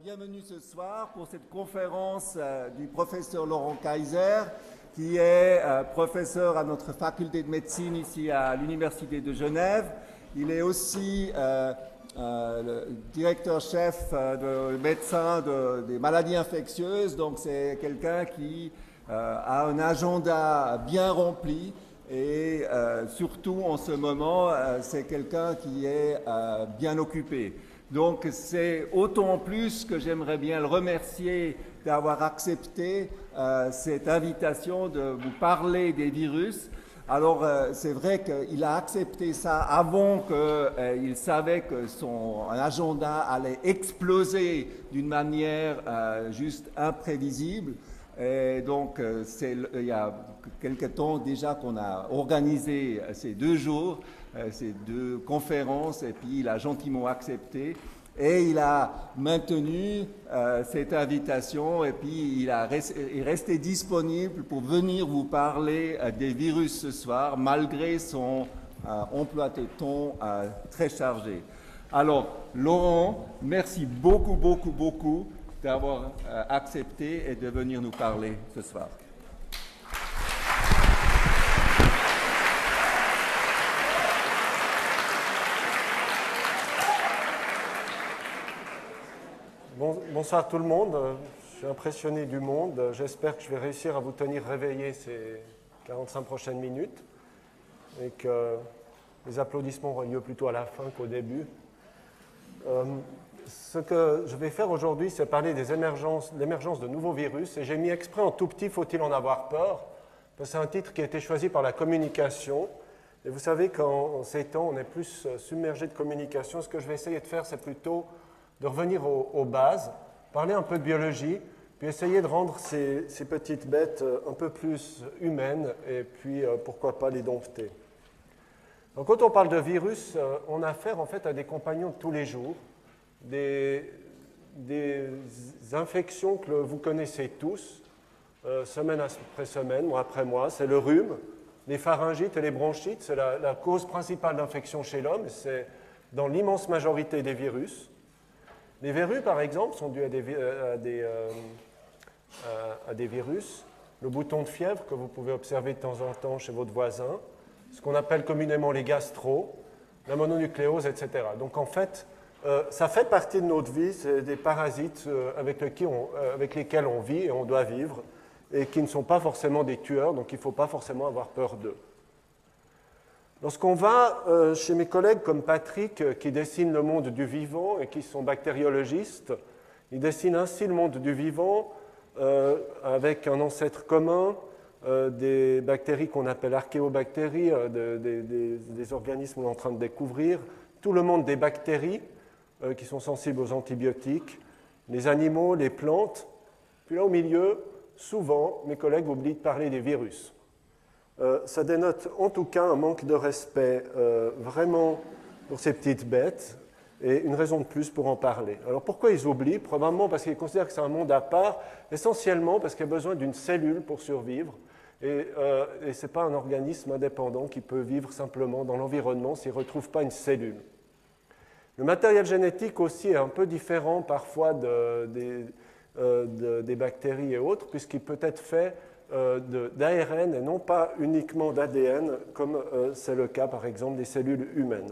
bienvenue ce soir pour cette conférence du professeur Laurent Kaiser, qui est professeur à notre faculté de médecine ici à l'Université de Genève. Il est aussi le directeur-chef de médecin des maladies infectieuses, donc c'est quelqu'un qui a un agenda bien rempli et surtout en ce moment, c'est quelqu'un qui est bien occupé. Donc c'est autant plus que j'aimerais bien le remercier d'avoir accepté cette invitation de vous parler des virus. Alors c'est vrai qu'il a accepté ça avant qu'il savait que son agenda allait exploser d'une manière juste imprévisible. Et donc il y a quelque temps déjà qu'on a organisé ces 2 jours, ces 2 conférences, et puis il a gentiment accepté. Et il a maintenu cette invitation et puis il est resté disponible pour venir vous parler des virus ce soir, malgré son emploi de temps très chargé. Alors, Laurent, merci beaucoup d'avoir accepté et de venir nous parler ce soir. Bonsoir tout le monde, je suis impressionné du monde, j'espère que je vais réussir à vous tenir réveillés ces 45 prochaines minutes et que les applaudissements auront lieu plutôt à la fin qu'au début. Ce que je vais faire aujourd'hui, c'est parler de l'émergence de nouveaux virus, et j'ai mis exprès en tout petit « Faut-il en avoir peur ?», parce que c'est un titre qui a été choisi par la communication, et vous savez qu'en ces temps, on est plus submergé de communication. Ce que je vais essayer de faire, c'est plutôt de revenir aux bases, parler un peu de biologie, puis essayer de rendre ces petites bêtes un peu plus humaines, et puis pourquoi pas les dompter. Donc, quand on parle de virus, on a affaire en fait à des compagnons de tous les jours, des infections que vous connaissez tous, semaine après semaine, mois après mois. C'est le rhume, les pharyngites et les bronchites, c'est la cause principale d'infection chez l'homme, c'est dans l'immense majorité des virus. Les verrues, par exemple, sont dues à des virus. Le bouton de fièvre que vous pouvez observer de temps en temps chez votre voisin, ce qu'on appelle communément les gastro, la mononucléose, etc. Donc en fait, ça fait partie de notre vie, c'est des parasites avec lesquels on vit et on doit vivre, et qui ne sont pas forcément des tueurs, donc il ne faut pas forcément avoir peur d'eux. Lorsqu'on va chez mes collègues comme Patrick, qui dessine le monde du vivant et qui sont bactériologistes, ils dessinent ainsi le monde du vivant avec un ancêtre commun, des bactéries qu'on appelle archéobactéries, des organismes qu'on est en train de découvrir, tout le monde des bactéries qui sont sensibles aux antibiotiques, les animaux, les plantes, puis là au milieu, souvent, mes collègues oublient de parler des virus. Ça dénote en tout cas un manque de respect vraiment pour ces petites bêtes et une raison de plus pour en parler. Alors pourquoi ils oublient? Probablement parce qu'ils considèrent que c'est un monde à part, essentiellement parce qu'il y a besoin d'une cellule pour survivre et ce n'est pas un organisme indépendant qui peut vivre simplement dans l'environnement s'il ne retrouve pas une cellule. Le matériel génétique aussi est un peu différent parfois des bactéries et autres, puisqu'il peut être fait d'ARN et non pas uniquement d'ADN, comme c'est le cas par exemple des cellules humaines.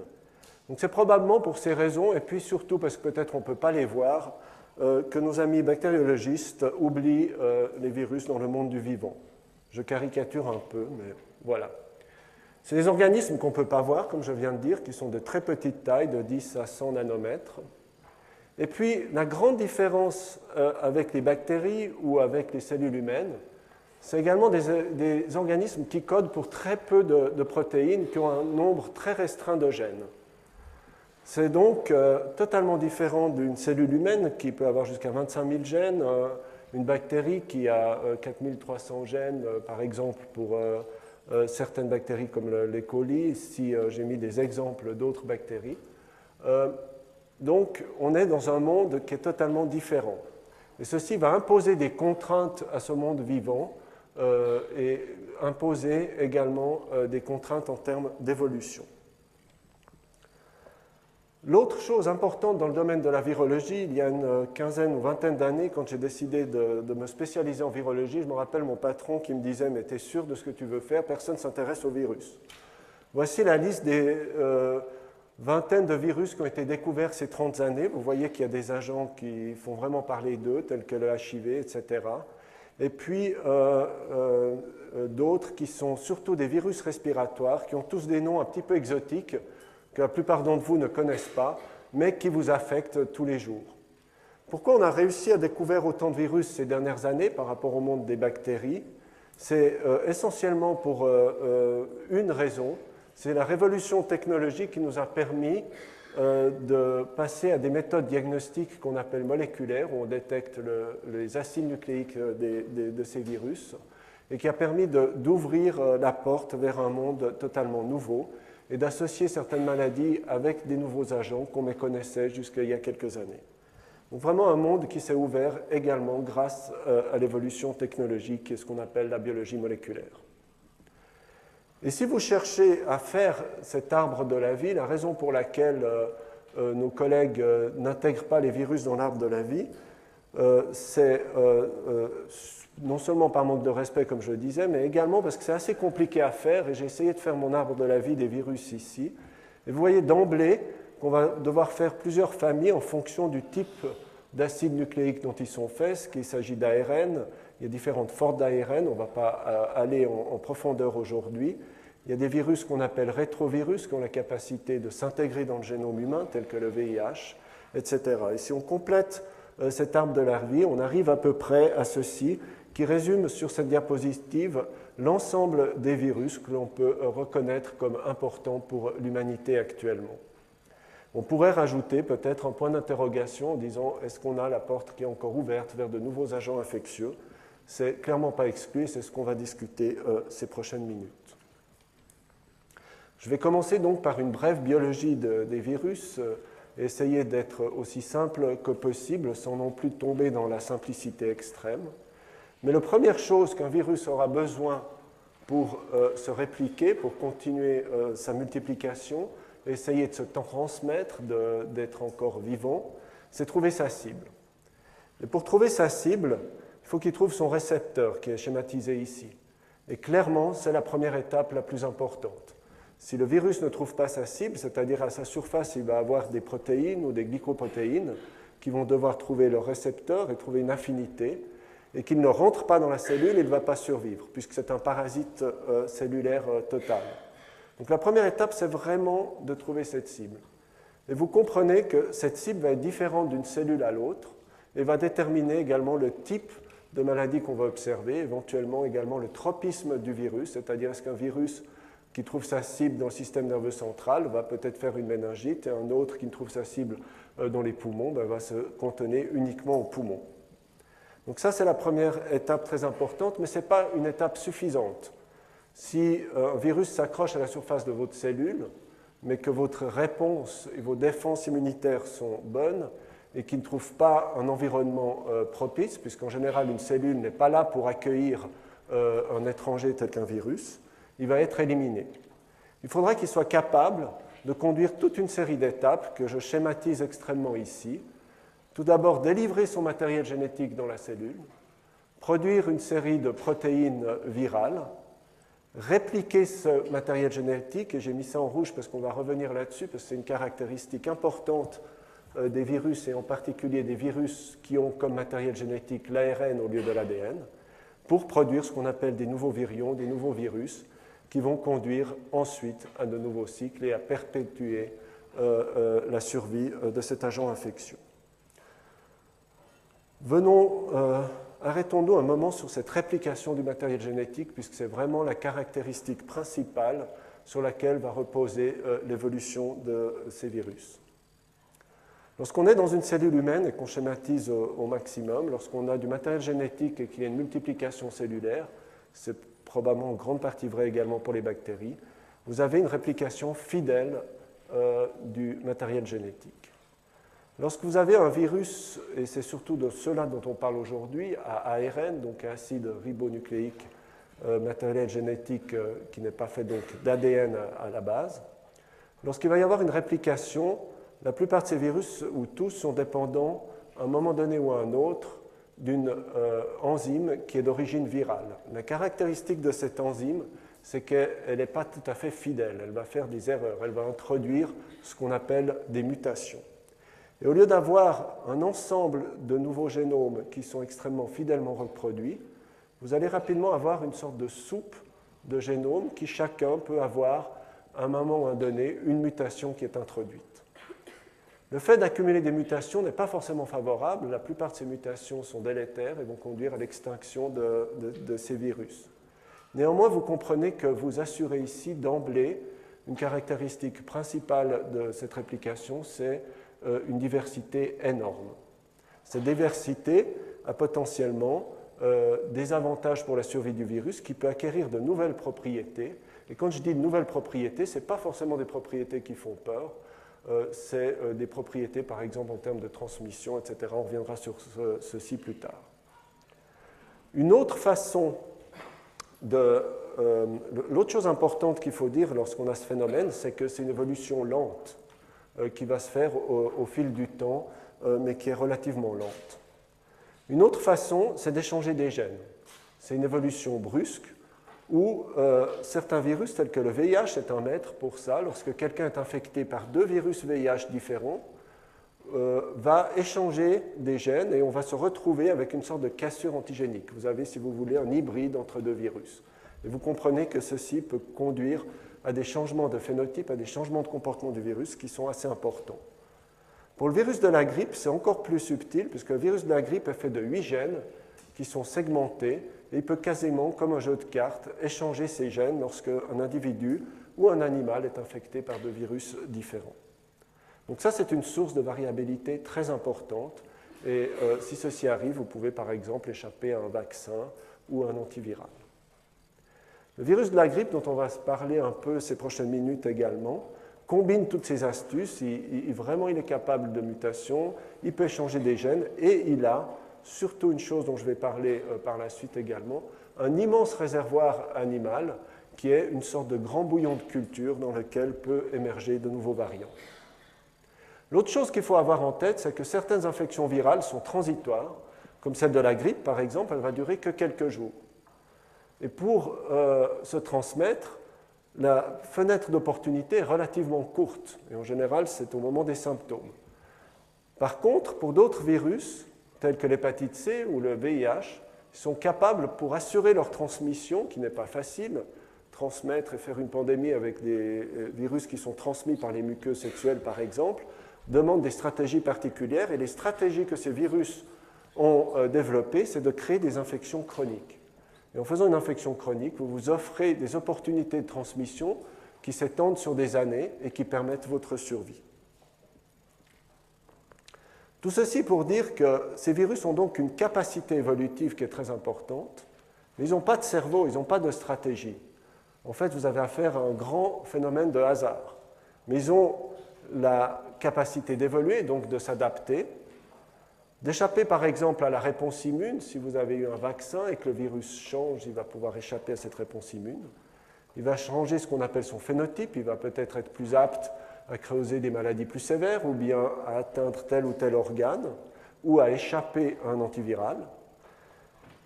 Donc c'est probablement pour ces raisons, et puis surtout parce que peut-être on ne peut pas les voir, que nos amis bactériologistes oublient les virus dans le monde du vivant. Je caricature un peu, mais voilà. C'est des organismes qu'on ne peut pas voir, comme je viens de dire, qui sont de très petite taille, de 10 à 100 nanomètres. Et puis la grande différence avec les bactéries ou avec les cellules humaines, c'est également des organismes qui codent pour très peu de protéines, qui ont un nombre très restreint de gènes. C'est donc totalement différent d'une cellule humaine qui peut avoir jusqu'à 25 000 gènes, une bactérie qui a 4300 gènes, par exemple, pour certaines bactéries comme l'E. coli. Ici, j'ai mis des exemples d'autres bactéries. Donc, on est dans un monde qui est totalement différent. Et ceci va imposer des contraintes à ce monde vivant, et imposer également des contraintes en termes d'évolution. L'autre chose importante dans le domaine de la virologie, il y a une quinzaine ou vingtaine d'années, quand j'ai décidé de me spécialiser en virologie, je me rappelle mon patron qui me disait « Mais tu es sûr de ce que tu veux faire? Personne ne s'intéresse au virus. » Voici la liste des vingtaines de virus qui ont été découverts ces 30 années. Vous voyez qu'il y a des agents qui font vraiment parler d'eux, tels que le HIV, etc. Et puis d'autres qui sont surtout des virus respiratoires, qui ont tous des noms un petit peu exotiques, que la plupart d'entre vous ne connaissent pas, mais qui vous affectent tous les jours. Pourquoi on a réussi à découvrir autant de virus ces dernières années par rapport au monde des bactéries? C'est essentiellement pour une raison, c'est la révolution technologique qui nous a permis de passer à des méthodes diagnostiques qu'on appelle moléculaires, où on détecte les acides nucléiques de ces virus, et qui a permis d'ouvrir la porte vers un monde totalement nouveau, et d'associer certaines maladies avec des nouveaux agents qu'on méconnaissait jusqu'à il y a quelques années. Donc vraiment un monde qui s'est ouvert également grâce à l'évolution technologique et ce qu'on appelle la biologie moléculaire. Et si vous cherchez à faire cet arbre de la vie, la raison pour laquelle nos collègues n'intègrent pas les virus dans l'arbre de la vie, c'est non seulement par manque de respect, comme je le disais, mais également parce que c'est assez compliqué à faire, et j'ai essayé de faire mon arbre de la vie des virus ici. Et vous voyez d'emblée qu'on va devoir faire plusieurs familles en fonction du type d'acide nucléique dont ils sont faits, qu'il s'agit d'ARN, il y a différentes formes d'ARN, on ne va pas aller en profondeur aujourd'hui. Il y a des virus qu'on appelle rétrovirus, qui ont la capacité de s'intégrer dans le génome humain, tels que le VIH, etc. Et si on complète cet arbre de la vie, on arrive à peu près à ceci, qui résume sur cette diapositive l'ensemble des virus que l'on peut reconnaître comme importants pour l'humanité actuellement. On pourrait rajouter peut-être un point d'interrogation en disant est-ce qu'on a la porte qui est encore ouverte vers de nouveaux agents infectieux? C'est clairement pas exclu, c'est ce qu'on va discuter ces prochaines minutes. Je vais commencer donc par une brève biologie des virus, essayer d'être aussi simple que possible sans non plus tomber dans la simplicité extrême. Mais la première chose qu'un virus aura besoin pour se répliquer, pour continuer sa multiplication, essayer de se transmettre, d'être encore vivant, c'est trouver sa cible. Et pour trouver sa cible, il faut qu'il trouve son récepteur, qui est schématisé ici. Et clairement, c'est la première étape la plus importante. Si le virus ne trouve pas sa cible, c'est-à-dire à sa surface, il va avoir des protéines ou des glycoprotéines qui vont devoir trouver leur récepteur et trouver une affinité, et qu'il ne rentre pas dans la cellule, il ne va pas survivre, puisque c'est un parasite cellulaire total. Donc la première étape, c'est vraiment de trouver cette cible. Et vous comprenez que cette cible va être différente d'une cellule à l'autre, et va déterminer également le type de maladie qu'on va observer, éventuellement également le tropisme du virus, c'est-à-dire est-ce qu'un virus qui trouve sa cible dans le système nerveux central va peut-être faire une méningite, et un autre qui trouve sa cible dans les poumons va se cantonner uniquement aux poumons. Donc ça, c'est la première étape très importante, mais ce n'est pas une étape suffisante. Si un virus s'accroche à la surface de votre cellule, mais que votre réponse et vos défenses immunitaires sont bonnes, et qui ne trouve pas un environnement propice, puisqu'en général, une cellule n'est pas là pour accueillir un étranger tel qu'un virus, il va être éliminé. Il faudra qu'il soit capable de conduire toute une série d'étapes que je schématise extrêmement ici. Tout d'abord, délivrer son matériel génétique dans la cellule, produire une série de protéines virales, répliquer ce matériel génétique, et j'ai mis ça en rouge parce qu'on va revenir là-dessus, parce que c'est une caractéristique importante des virus, et en particulier des virus qui ont comme matériel génétique l'ARN au lieu de l'ADN, pour produire ce qu'on appelle des nouveaux virions, des nouveaux virus, qui vont conduire ensuite à de nouveaux cycles et à perpétuer la survie de cet agent infectieux. Arrêtons-nous un moment sur cette réplication du matériel génétique, puisque c'est vraiment la caractéristique principale sur laquelle va reposer l'évolution de ces virus. Lorsqu'on est dans une cellule humaine et qu'on schématise au maximum, lorsqu'on a du matériel génétique et qu'il y a une multiplication cellulaire, c'est probablement en grande partie vrai également pour les bactéries, vous avez une réplication fidèle du matériel génétique. Lorsque vous avez un virus, et c'est surtout de cela dont on parle aujourd'hui, à ARN, donc acide ribonucléique, matériel génétique qui n'est pas fait d'ADN à la base, lorsqu'il va y avoir une réplication, la plupart de ces virus, ou tous, sont dépendants, à un moment donné ou à un autre, d'une enzyme qui est d'origine virale. La caractéristique de cette enzyme, c'est qu'elle n'est pas tout à fait fidèle, elle va faire des erreurs, elle va introduire ce qu'on appelle des mutations. Et au lieu d'avoir un ensemble de nouveaux génomes qui sont extrêmement fidèlement reproduits, vous allez rapidement avoir une sorte de soupe de génomes qui chacun peut avoir, à un moment donné, une mutation qui est introduite. Le fait d'accumuler des mutations n'est pas forcément favorable. La plupart de ces mutations sont délétères et vont conduire à l'extinction de ces virus. Néanmoins, vous comprenez que vous assurez ici d'emblée une caractéristique principale de cette réplication, c'est une diversité énorme. Cette diversité a potentiellement des avantages pour la survie du virus qui peut acquérir de nouvelles propriétés. Et quand je dis de nouvelles propriétés, ce n'est pas forcément des propriétés qui font peur, c'est des propriétés, par exemple, en termes de transmission, etc. On reviendra sur ceci plus tard. Une autre façon l'autre chose importante qu'il faut dire lorsqu'on a ce phénomène, c'est que c'est une évolution lente qui va se faire au fil du temps, mais qui est relativement lente. Une autre façon, c'est d'échanger des gènes. C'est une évolution brusque où certains virus, tels que le VIH, est un maître pour ça. Lorsque quelqu'un est infecté par 2 virus VIH différents, va échanger des gènes et on va se retrouver avec une sorte de cassure antigénique. Vous avez, si vous voulez, un hybride entre 2 virus. Et vous comprenez que ceci peut conduire à des changements de phénotype, à des changements de comportement du virus qui sont assez importants. Pour le virus de la grippe, c'est encore plus subtil, puisque le virus de la grippe est fait de 8 gènes qui sont segmentés, et il peut quasiment, comme un jeu de cartes, échanger ces gènes lorsque un individu ou un animal est infecté par 2 virus différents. Donc ça, c'est une source de variabilité très importante, et si ceci arrive, vous pouvez par exemple échapper à un vaccin ou à un antiviral. Le virus de la grippe, dont on va se parler un peu ces prochaines minutes également, combine toutes ces astuces, vraiment il est capable de mutation, il peut échanger des gènes, et il a, surtout une chose dont je vais parler par la suite également, un immense réservoir animal qui est une sorte de grand bouillon de culture dans lequel peut émerger de nouveaux variants. L'autre chose qu'il faut avoir en tête, c'est que certaines infections virales sont transitoires, comme celle de la grippe par exemple, elle va durer que quelques jours. Et pour se transmettre, la fenêtre d'opportunité est relativement courte, et en général, c'est au moment des symptômes. Par contre, pour d'autres virus, tels que l'hépatite C ou le VIH, ils sont capables, pour assurer leur transmission, qui n'est pas facile, transmettre et faire une pandémie avec des virus qui sont transmis par les muqueuses sexuelles, par exemple, demandent des stratégies particulières, et les stratégies que ces virus ont développées, c'est de créer des infections chroniques. Et en faisant une infection chronique, vous vous offrez des opportunités de transmission qui s'étendent sur des années et qui permettent votre survie. Tout ceci pour dire que ces virus ont donc une capacité évolutive qui est très importante, mais ils n'ont pas de cerveau, ils n'ont pas de stratégie. En fait, vous avez affaire à un grand phénomène de hasard. Mais ils ont la capacité d'évoluer, donc de s'adapter, d'échapper par exemple à la réponse immune. Si vous avez eu un vaccin et que le virus change, il va pouvoir échapper à cette réponse immune. Il va changer ce qu'on appelle son phénotype, il va peut-être être plus apte à causer des maladies plus sévères ou bien à atteindre tel ou tel organe ou à échapper à un antiviral.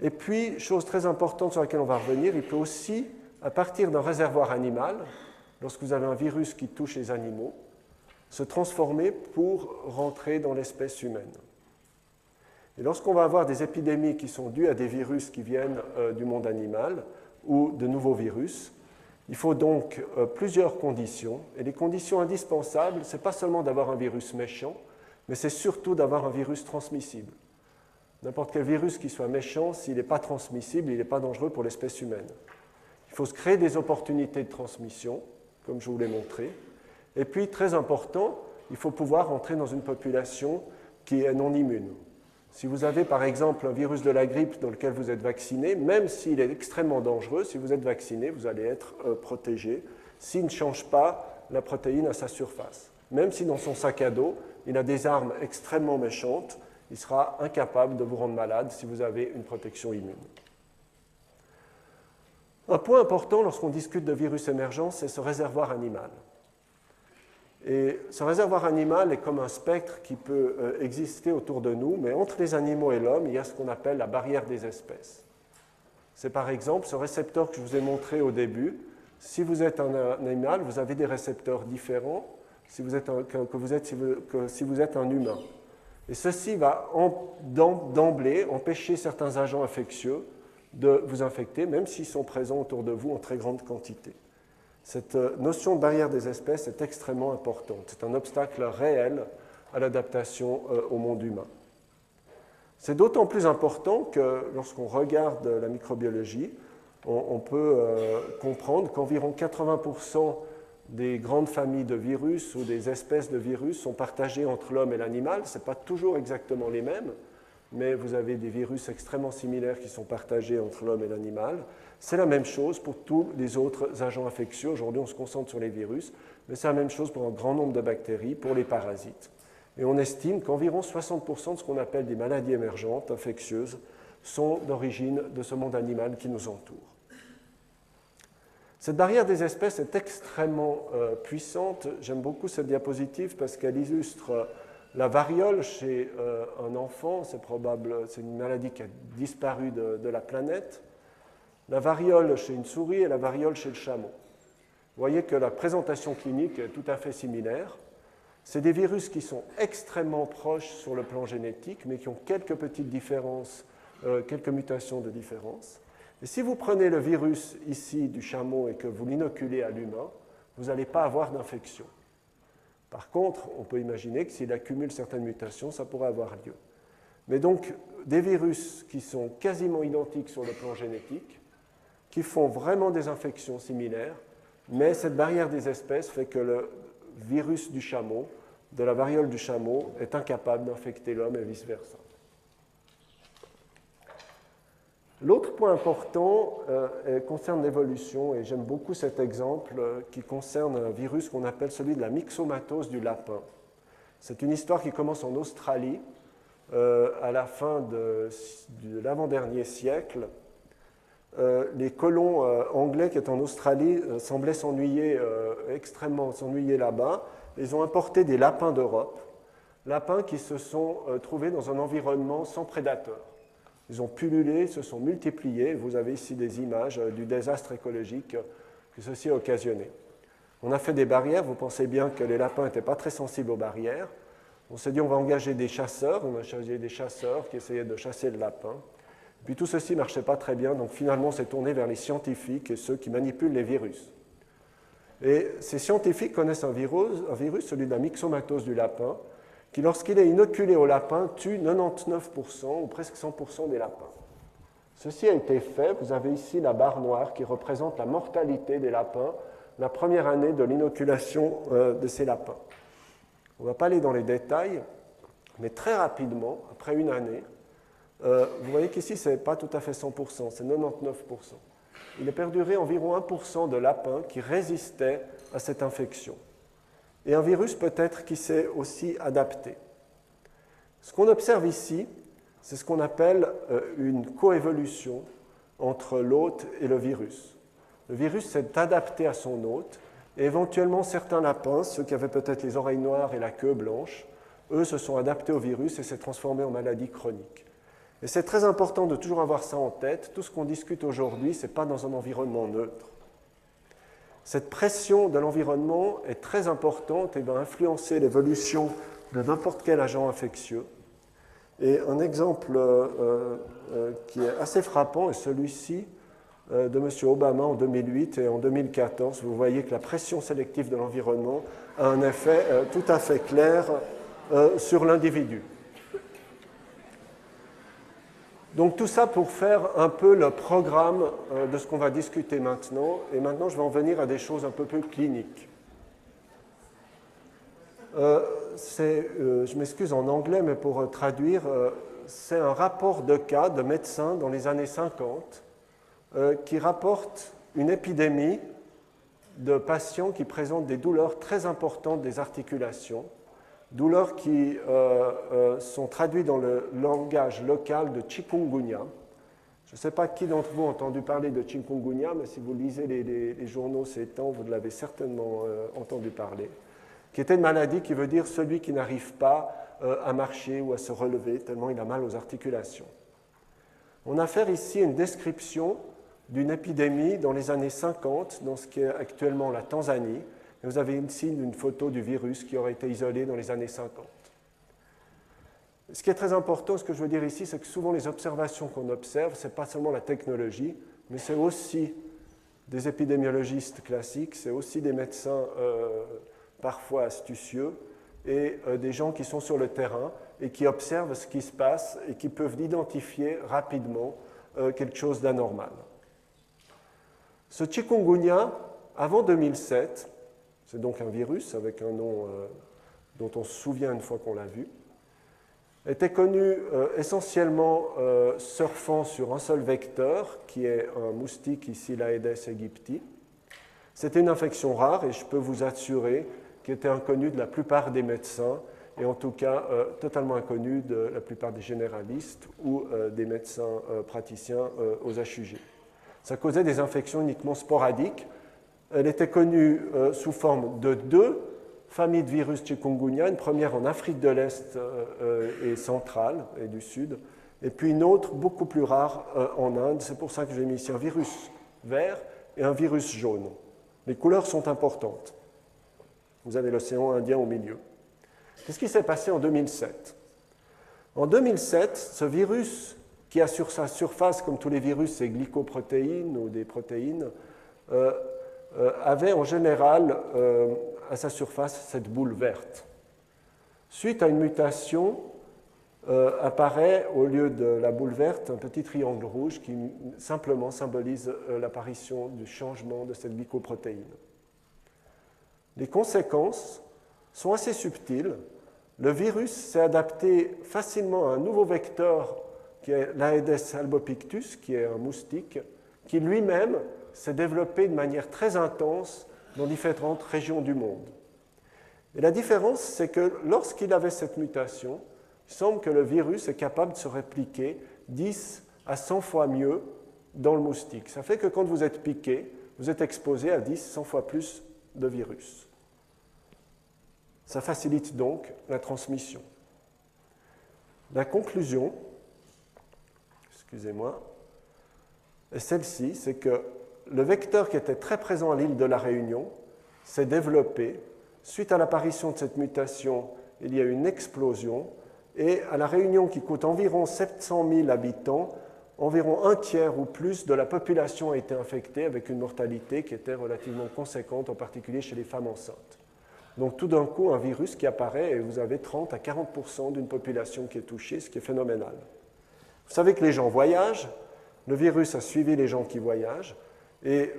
Et puis, chose très importante sur laquelle on va revenir, il peut aussi, à partir d'un réservoir animal, lorsque vous avez un virus qui touche les animaux, se transformer pour rentrer dans l'espèce humaine. Et lorsqu'on va avoir des épidémies qui sont dues à des virus qui viennent du monde animal ou de nouveaux virus, il faut donc plusieurs conditions. Et les conditions indispensables, ce n'est pas seulement d'avoir un virus méchant, mais c'est surtout d'avoir un virus transmissible. N'importe quel virus qui soit méchant, s'il n'est pas transmissible, il n'est pas dangereux pour l'espèce humaine. Il faut se créer des opportunités de transmission, comme je vous l'ai montré. Et puis, très important, il faut pouvoir entrer dans une population qui est non immune. Si vous avez par exemple un virus de la grippe dans lequel vous êtes vacciné, même s'il est extrêmement dangereux, si vous êtes vacciné, vous allez être protégé s'il ne change pas la protéine à sa surface. Même si dans son sac à dos, il a des armes extrêmement méchantes, il sera incapable de vous rendre malade si vous avez une protection immune. Un point important lorsqu'on discute de virus émergents, c'est ce réservoir animal. Et ce réservoir animal est comme un spectre qui peut exister autour de nous, mais entre les animaux et l'homme, il y a ce qu'on appelle la barrière des espèces. C'est par exemple ce récepteur que je vous ai montré au début. Si vous êtes un animal, vous avez des récepteurs différents si vous êtes si vous êtes un humain. Et ceci va d'emblée empêcher certains agents infectieux de vous infecter, même s'ils sont présents autour de vous en très grande quantité. Cette notion de barrière des espèces est extrêmement importante. C'est un obstacle réel à l'adaptation au monde humain. C'est d'autant plus important que lorsqu'on regarde la microbiologie, on peut comprendre qu'environ 80% des grandes familles de virus ou des espèces de virus sont partagées entre l'homme et l'animal. Ce n'est pas toujours exactement les mêmes, mais vous avez des virus extrêmement similaires qui sont partagés entre l'homme et l'animal. C'est la même chose pour tous les autres agents infectieux. Aujourd'hui, on se concentre sur les virus, mais c'est la même chose pour un grand nombre de bactéries, pour les parasites. Et on estime qu'environ 60% de ce qu'on appelle des maladies émergentes, infectieuses, sont d'origine de ce monde animal qui nous entoure. Cette barrière des espèces est extrêmement puissante. J'aime beaucoup cette diapositive parce qu'elle illustre la variole chez un enfant. C'est une maladie qui a disparu de la planète. La variole chez une souris et la variole chez le chameau. Vous voyez que la présentation clinique est tout à fait similaire. C'est des virus qui sont extrêmement proches sur le plan génétique, mais qui ont quelques petites différences, quelques mutations de différence. Et si vous prenez le virus ici du chameau et que vous l'inoculez à l'humain, vous n'allez pas avoir d'infection. Par contre, on peut imaginer que s'il accumule certaines mutations, ça pourrait avoir lieu. Mais donc, des virus qui sont quasiment identiques sur le plan génétique, qui font vraiment des infections similaires, mais cette barrière des espèces fait que le virus du chameau, de la variole du chameau, est incapable d'infecter l'homme et vice-versa. L'autre point important concerne l'évolution, et j'aime beaucoup cet exemple qui concerne un virus qu'on appelle celui de la myxomatose du lapin. C'est une histoire qui commence en Australie à la fin de l'avant-dernier siècle. Les colons anglais qui étaient en Australie semblaient s'ennuyer là-bas. Ils ont importé des lapins d'Europe, lapins qui se sont trouvés dans un environnement sans prédateurs. Ils ont pullulé, se sont multipliés. Vous avez ici des images du désastre écologique que ceci a occasionné. On a fait des barrières. Vous pensez bien que les lapins n'étaient pas très sensibles aux barrières. On s'est dit on va engager des chasseurs. On a choisi des chasseurs qui essayaient de chasser le lapin. Puis tout ceci ne marchait pas très bien. Donc finalement, on s'est tourné vers les scientifiques et ceux qui manipulent les virus. Et ces scientifiques connaissent un virus, celui de la myxomatose du lapin, qui, lorsqu'il est inoculé au lapin, tue 99% ou presque 100% des lapins. Ceci a été fait. Vous avez ici la barre noire qui représente la mortalité des lapins la première année de l'inoculation de ces lapins. On ne va pas aller dans les détails, mais très rapidement, après une année, vous voyez qu'ici, ce n'est pas tout à fait 100%, c'est 99%. Il est perduré environ 1% de lapins qui résistaient à cette infection. Et un virus peut-être qui s'est aussi adapté. Ce qu'on observe ici, c'est ce qu'on appelle une coévolution entre l'hôte et le virus. Le virus s'est adapté à son hôte, et éventuellement certains lapins, ceux qui avaient peut-être les oreilles noires et la queue blanche, eux se sont adaptés au virus et s'est transformé en maladie chronique. Et c'est très important de toujours avoir ça en tête. Tout ce qu'on discute aujourd'hui, ce n'est pas dans un environnement neutre. Cette pression de l'environnement est très importante et va influencer l'évolution de n'importe quel agent infectieux. Et un exemple qui est assez frappant est celui-ci de M. Obama en 2008 et en 2014. Vous voyez que la pression sélective de l'environnement a un effet tout à fait clair sur l'individu. Donc tout ça pour faire un peu le programme de ce qu'on va discuter maintenant. Et maintenant, je vais en venir à des choses un peu plus cliniques. Je m'excuse en anglais, mais pour traduire, c'est un rapport de cas de médecins dans les années 50 qui rapporte une épidémie de patients qui présentent des douleurs très importantes des articulations, douleurs qui sont traduites dans le langage local de chikungunya. Je ne sais pas qui d'entre vous a entendu parler de chikungunya, mais si vous lisez les journaux ces temps, vous l'avez certainement entendu parler. qui était une maladie qui veut dire celui qui n'arrive pas à marcher ou à se relever tellement il a mal aux articulations. On a affaire ici à une description d'une épidémie dans les années 50, dans ce qui est actuellement la Tanzanie. Et vous avez ici une photo du virus qui aurait été isolé dans les années 50. Ce qui est très important, ce que je veux dire ici, c'est que souvent les observations qu'on observe, ce n'est pas seulement la technologie, mais c'est aussi des épidémiologistes classiques, c'est aussi des médecins parfois astucieux et des gens qui sont sur le terrain et qui observent ce qui se passe et qui peuvent identifier rapidement quelque chose d'anormal. Ce chikungunya, avant 2007, c'est donc un virus avec un nom dont on se souvient une fois qu'on l'a vu, était connu essentiellement surfant sur un seul vecteur, qui est un moustique, ici l'Aedes aegypti. C'était une infection rare et je peux vous assurer qu'elle était inconnue de la plupart des médecins et en tout cas totalement inconnue de la plupart des généralistes ou des médecins praticiens aux HUG. Ça causait des infections uniquement sporadiques. Elle était connue sous forme de 2 familles de virus chikungunya, une première en Afrique de l'Est et centrale et du Sud, et puis une autre beaucoup plus rare en Inde. C'est pour ça que j'ai mis ici un virus vert et un virus jaune. Les couleurs sont importantes. Vous avez l'océan Indien au milieu. Qu'est-ce qui s'est passé en 2007 ? En 2007, ce virus, qui a sur sa surface, comme tous les virus, ces glycoprotéines ou des protéines, avait en général à sa surface cette boule verte. Suite à une mutation, apparaît au lieu de la boule verte un petit triangle rouge qui simplement symbolise l'apparition du changement de cette glycoprotéine. Les conséquences sont assez subtiles. Le virus s'est adapté facilement à un nouveau vecteur qui est l'Aedes albopictus, qui est un moustique, qui lui-même s'est développé de manière très intense dans différentes régions du monde. Et la différence, c'est que lorsqu'il avait cette mutation, il semble que le virus est capable de se répliquer 10 à 100 fois mieux dans le moustique. Ça fait que quand vous êtes piqué, vous êtes exposé à 10, 100 fois plus de virus. Ça facilite donc la transmission. La conclusion, excusez-moi, est celle-ci, c'est que le vecteur qui était très présent à l'île de la Réunion s'est développé. Suite à l'apparition de cette mutation, il y a eu une explosion. Et à la Réunion, qui coûte environ 700 000 habitants, environ un tiers ou plus de la population a été infectée avec une mortalité qui était relativement conséquente, en particulier chez les femmes enceintes. Donc tout d'un coup, un virus qui apparaît et vous avez 30 à 40% d'une population qui est touchée, ce qui est phénoménal. Vous savez que les gens voyagent, le virus a suivi les gens qui voyagent, et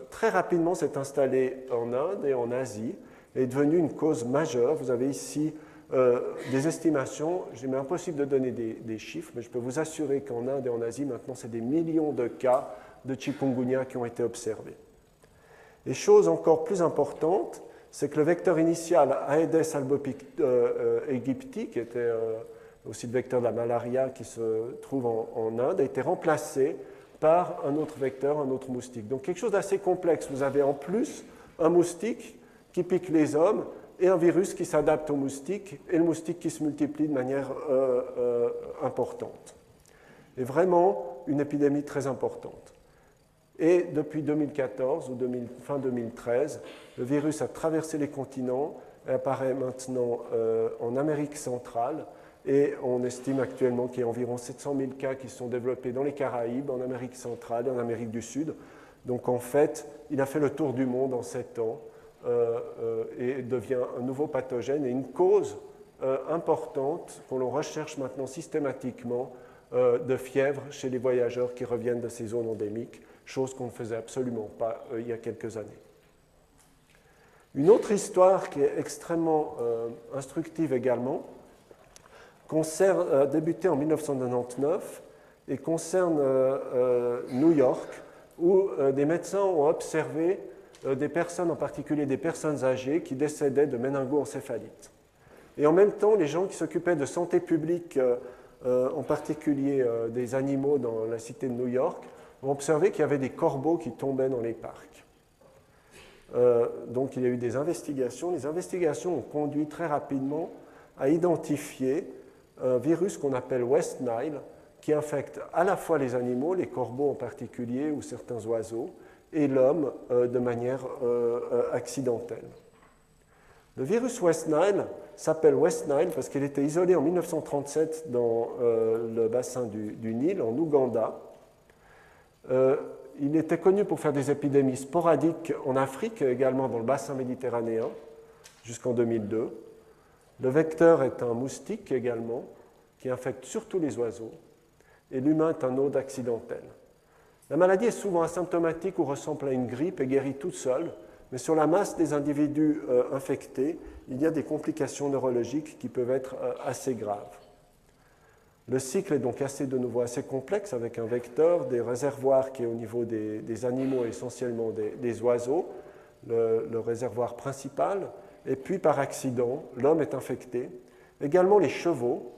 très rapidement s'est installé en Inde et en Asie, et est devenu une cause majeure. Vous avez ici des estimations, il m'est impossible de donner des chiffres, mais je peux vous assurer qu'en Inde et en Asie, maintenant, c'est des millions de cas de chikungunya qui ont été observés. Et chose encore plus importante, c'est que le vecteur initial, Aedes aegypti, qui était aussi le vecteur de la malaria qui se trouve en Inde, a été remplacé par un autre vecteur, un autre moustique. Donc quelque chose d'assez complexe. Vous avez en plus un moustique qui pique les hommes et un virus qui s'adapte au moustique et le moustique qui se multiplie de manière importante. Et vraiment une épidémie très importante. Et depuis 2014 ou fin 2013, le virus a traversé les continents et apparaît maintenant en Amérique centrale. Et on estime actuellement qu'il y a environ 700 000 cas qui se sont développés dans les Caraïbes, en Amérique centrale et en Amérique du Sud. Donc en fait, il a fait le tour du monde en 7 ans et devient un nouveau pathogène et une cause importante qu'on recherche maintenant systématiquement de fièvre chez les voyageurs qui reviennent de ces zones endémiques, chose qu'on ne faisait absolument pas il y a quelques années. Une autre histoire qui est extrêmement instructive également, a débuté en 1999 et concerne New York, où des médecins ont observé des personnes, en particulier des personnes âgées, qui décédaient de méningo-encéphalite. Et en même temps, les gens qui s'occupaient de santé publique, en particulier des animaux dans la cité de New York, ont observé qu'il y avait des corbeaux qui tombaient dans les parcs. Donc il y a eu des investigations. Les investigations ont conduit très rapidement à identifier un virus qu'on appelle West Nile, qui infecte à la fois les animaux, les corbeaux en particulier, ou certains oiseaux, et l'homme de manière accidentelle. Le virus West Nile s'appelle West Nile parce qu'il était isolé en 1937 dans le bassin du Nil, en Ouganda. Il était connu pour faire des épidémies sporadiques en Afrique, également dans le bassin méditerranéen, jusqu'en 2002. Le vecteur est un moustique également, qui infecte surtout les oiseaux, et l'humain est un hôte accidentel. La maladie est souvent asymptomatique ou ressemble à une grippe et guérit toute seule, mais sur la masse des individus infectés, il y a des complications neurologiques qui peuvent être assez graves. Le cycle est donc de nouveau assez complexe, avec un vecteur, des réservoirs qui est au niveau des animaux, essentiellement des oiseaux, le réservoir principal, et puis par accident, l'homme est infecté. Également les chevaux.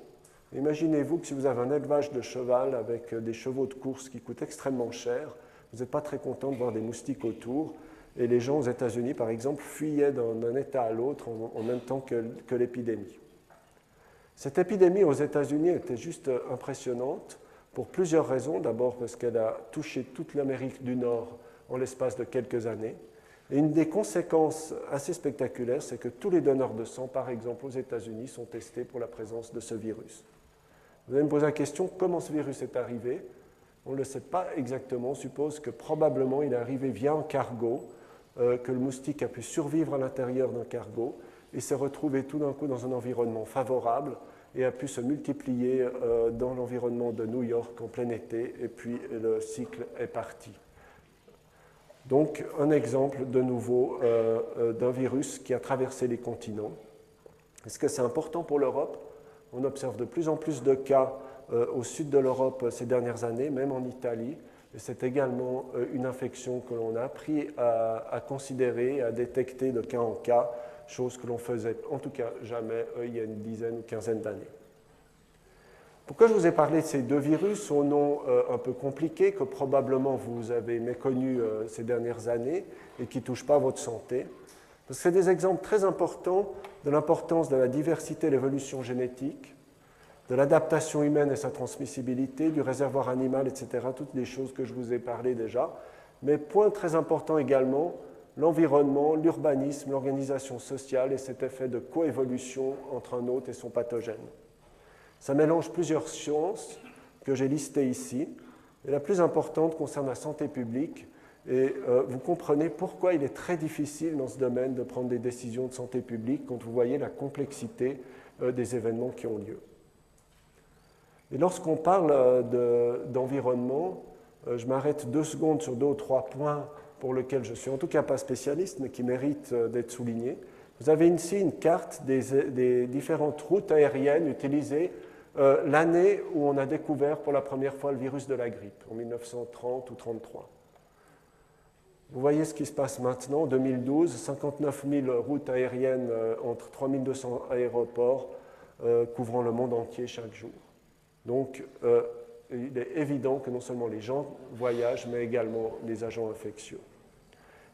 Imaginez-vous que si vous avez un élevage de cheval avec des chevaux de course qui coûtent extrêmement cher, vous n'êtes pas très content de voir des moustiques autour. Et les gens aux États-Unis, par exemple, fuyaient d'un État à l'autre en même temps que l'épidémie. Cette épidémie aux États-Unis était juste impressionnante pour plusieurs raisons. D'abord parce qu'elle a touché toute l'Amérique du Nord en l'espace de quelques années. Et une des conséquences assez spectaculaires, c'est que tous les donneurs de sang, par exemple aux États-Unis, sont testés pour la présence de ce virus. Vous allez me poser la question, comment ce virus est arrivé? On ne le sait pas exactement. On suppose que probablement il est arrivé via un cargo, que le moustique a pu survivre à l'intérieur d'un cargo et s'est retrouvé tout d'un coup dans un environnement favorable et a pu se multiplier dans l'environnement de New York en plein été, et puis le cycle est parti. Donc, un exemple de nouveau d'un virus qui a traversé les continents. Est-ce que c'est important pour l'Europe? On observe de plus en plus de cas au sud de l'Europe ces dernières années, même en Italie. Et c'est également une infection que l'on a appris à considérer, à détecter de cas en cas, chose que l'on faisait en tout cas jamais il y a une dizaine ou quinzaine d'années. Pourquoi je vous ai parlé de ces deux virus au nom un peu compliqué que probablement vous avez méconnu ces dernières années et qui ne touchent pas votre santé? Parce que c'est des exemples très importants de l'importance de la diversité et l'évolution génétique, de l'adaptation humaine et sa transmissibilité, du réservoir animal, etc., toutes les choses que je vous ai parlé déjà. Mais point très important également, l'environnement, l'urbanisme, l'organisation sociale et cet effet de coévolution entre un hôte et son pathogène. Ça mélange plusieurs sciences que j'ai listées ici, et la plus importante concerne la santé publique, et vous comprenez pourquoi il est très difficile dans ce domaine de prendre des décisions de santé publique quand vous voyez la complexité des événements qui ont lieu. Et lorsqu'on parle d'environnement, je m'arrête 2 secondes sur 2 ou 3 points pour lesquels je ne suis en tout cas pas spécialiste, mais qui méritent d'être soulignés. Vous avez ici une carte des différentes routes aériennes utilisées l'année où on a découvert pour la première fois le virus de la grippe, en 1930 ou 1933. Vous voyez ce qui se passe maintenant, en 2012, 59 000 routes aériennes entre 3200 aéroports couvrant le monde entier chaque jour. Donc, il est évident que non seulement les gens voyagent, mais également les agents infectieux.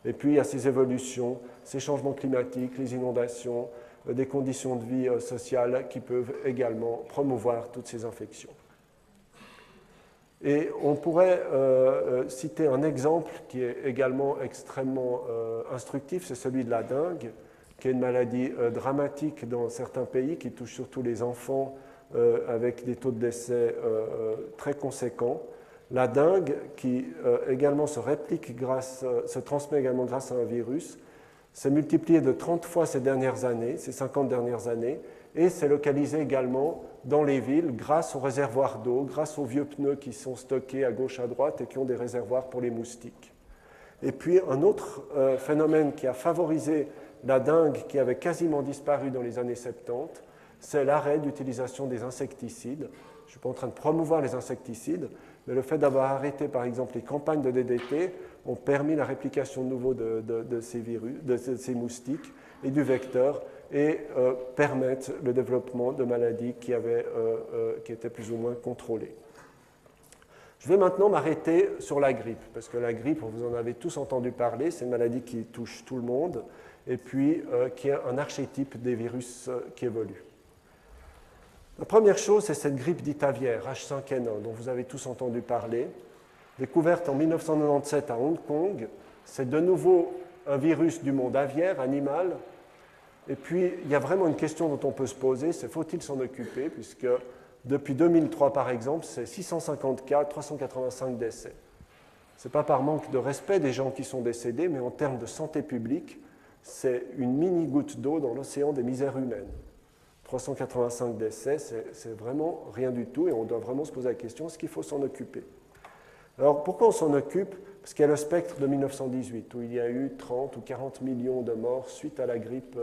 Et puis, il y a ces évolutions, ces changements climatiques, les inondations, des conditions de vie sociales qui peuvent également promouvoir toutes ces infections. Et on pourrait citer un exemple qui est également extrêmement instructif, c'est celui de la dengue, qui est une maladie dramatique dans certains pays, qui touche surtout les enfants avec des taux de décès très conséquents. La dengue, qui également se transmet également grâce à un virus, s'est multipliée de 30 fois ces dernières années, ces 50 dernières années, et s'est localisée également dans les villes grâce aux réservoirs d'eau, grâce aux vieux pneus qui sont stockés à gauche, à droite et qui ont des réservoirs pour les moustiques. Et puis un autre phénomène qui a favorisé la dengue, qui avait quasiment disparu dans les années 70, c'est l'arrêt d'utilisation des insecticides. Je ne suis pas en train de promouvoir les insecticides, mais le fait d'avoir arrêté, par exemple, les campagnes de DDT ont permis la réplication de nouveau de ces virus, de ces moustiques et du vecteur, et permettent le développement de maladies qui étaient plus ou moins contrôlées. Je vais maintenant m'arrêter sur la grippe, parce que la grippe, vous en avez tous entendu parler, c'est une maladie qui touche tout le monde, et puis qui est un archétype des virus qui évoluent. La première chose, c'est cette grippe dite aviaire, H5N1, dont vous avez tous entendu parler, découverte en 1997 à Hong Kong. C'est de nouveau un virus du monde aviaire, animal. Et puis, il y a vraiment une question dont on peut se poser, c'est faut-il s'en occuper, puisque depuis 2003, par exemple, c'est 650 cas, 385 décès. Ce n'est pas par manque de respect des gens qui sont décédés, mais en termes de santé publique, c'est une mini-goutte d'eau dans l'océan des misères humaines. 385 décès, c'est vraiment rien du tout, et on doit vraiment se poser la question, est-ce qu'il faut s'en occuper? Alors, pourquoi on s'en occupe? Parce qu'il y a le spectre de 1918, où il y a eu 30 ou 40 millions de morts suite à la grippe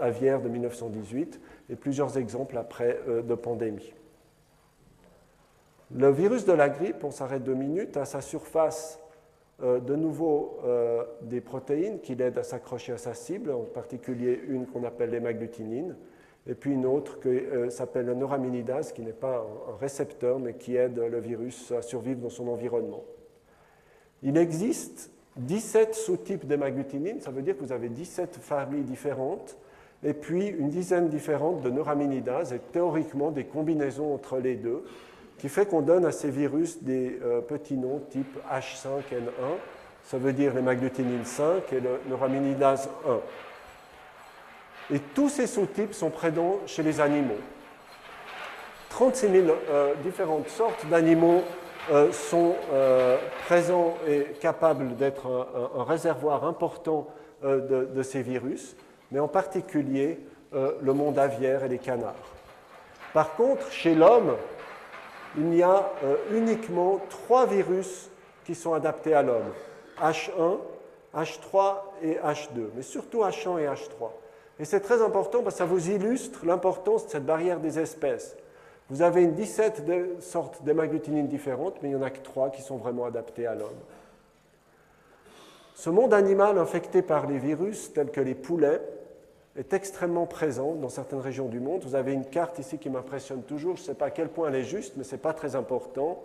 aviaire de 1918, et plusieurs exemples après de pandémie. Le virus de la grippe, on s'arrête 2 minutes, à sa surface, de nouveau des protéines qui l'aident à s'accrocher à sa cible, en particulier une qu'on appelle l'hémagglutinine, et puis une autre qui s'appelle la neuraminidase, qui n'est pas un récepteur, mais qui aide le virus à survivre dans son environnement. Il existe 17 sous-types d'hémagglutinine, ça veut dire que vous avez 17 familles différentes, et puis une dizaine différente de neuraminidase, et théoriquement des combinaisons entre les deux, qui fait qu'on donne à ces virus des petits noms type H5N1, ça veut dire l'hémagglutinine 5 et le neuraminidase 1. Et tous ces sous-types sont présents chez les animaux. 36 000 différentes sortes d'animaux sont présents et capables d'être un réservoir important de ces virus, mais en particulier le monde aviaire et les canards. Par contre, chez l'homme, il y a uniquement 3 virus qui sont adaptés à l'homme, H1, H3 et H2, mais surtout H1 et H3. Et c'est très important parce que ça vous illustre l'importance de cette barrière des espèces. Vous avez une 17 sortes d'hémagglutinines différentes, mais il n'y en a que 3 qui sont vraiment adaptées à l'homme. Ce monde animal infecté par les virus, tels que les poulets, est extrêmement présent dans certaines régions du monde. Vous avez une carte ici qui m'impressionne toujours, je ne sais pas à quel point elle est juste, mais ce n'est pas très important.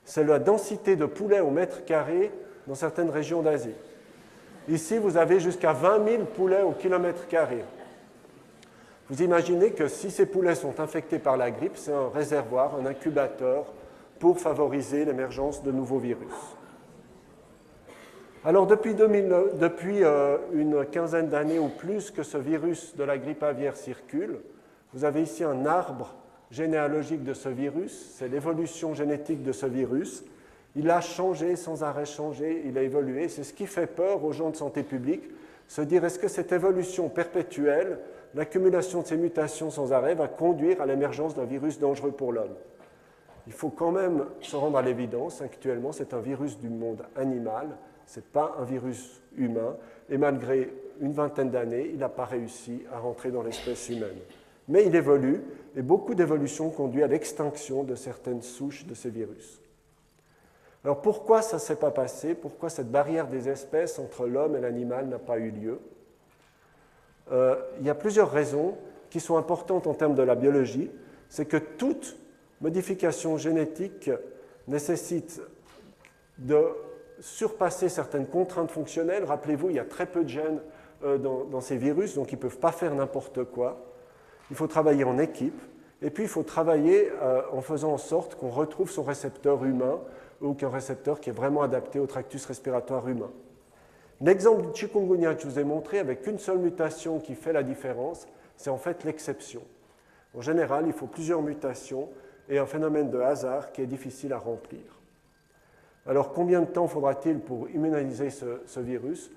C'est la densité de poulets au mètre carré dans certaines régions d'Asie. Ici, vous avez jusqu'à 20 000 poulets au kilomètre carré. Vous imaginez que si ces poulets sont infectés par la grippe, c'est un réservoir, un incubateur pour favoriser l'émergence de nouveaux virus. Alors, depuis une quinzaine d'années ou plus que ce virus de la grippe aviaire circule, vous avez ici un arbre généalogique de ce virus, c'est l'évolution génétique de ce virus. Il a changé, sans arrêt changé, il a évolué. C'est ce qui fait peur aux gens de santé publique, se dire est-ce que cette évolution perpétuelle, l'accumulation de ces mutations sans arrêt, va conduire à l'émergence d'un virus dangereux pour l'homme? Il faut quand même se rendre à l'évidence, actuellement, c'est un virus du monde animal, ce n'est pas un virus humain, et malgré une vingtaine d'années, il n'a pas réussi à rentrer dans l'espèce humaine. Mais il évolue, et beaucoup d'évolutions conduisent à l'extinction de certaines souches de ces virus. Alors pourquoi ça ne s'est pas passé? Pourquoi cette barrière des espèces entre l'homme et l'animal n'a pas eu lieu? Il y a plusieurs raisons qui sont importantes en termes de la biologie. C'est que toute modification génétique nécessite de surpasser certaines contraintes fonctionnelles. Rappelez-vous, il y a très peu de gènes dans ces virus, donc ils ne peuvent pas faire n'importe quoi. Il faut travailler en équipe, et puis il faut travailler en faisant en sorte qu'on retrouve son récepteur humain ou qu'un récepteur qui est vraiment adapté au tractus respiratoire humain. L'exemple du chikungunya que je vous ai montré, avec une seule mutation qui fait la différence, c'est en fait l'exception. En général, il faut plusieurs mutations et un phénomène de hasard qui est difficile à remplir. Alors, combien de temps faudra-t-il pour immuniser ce virus?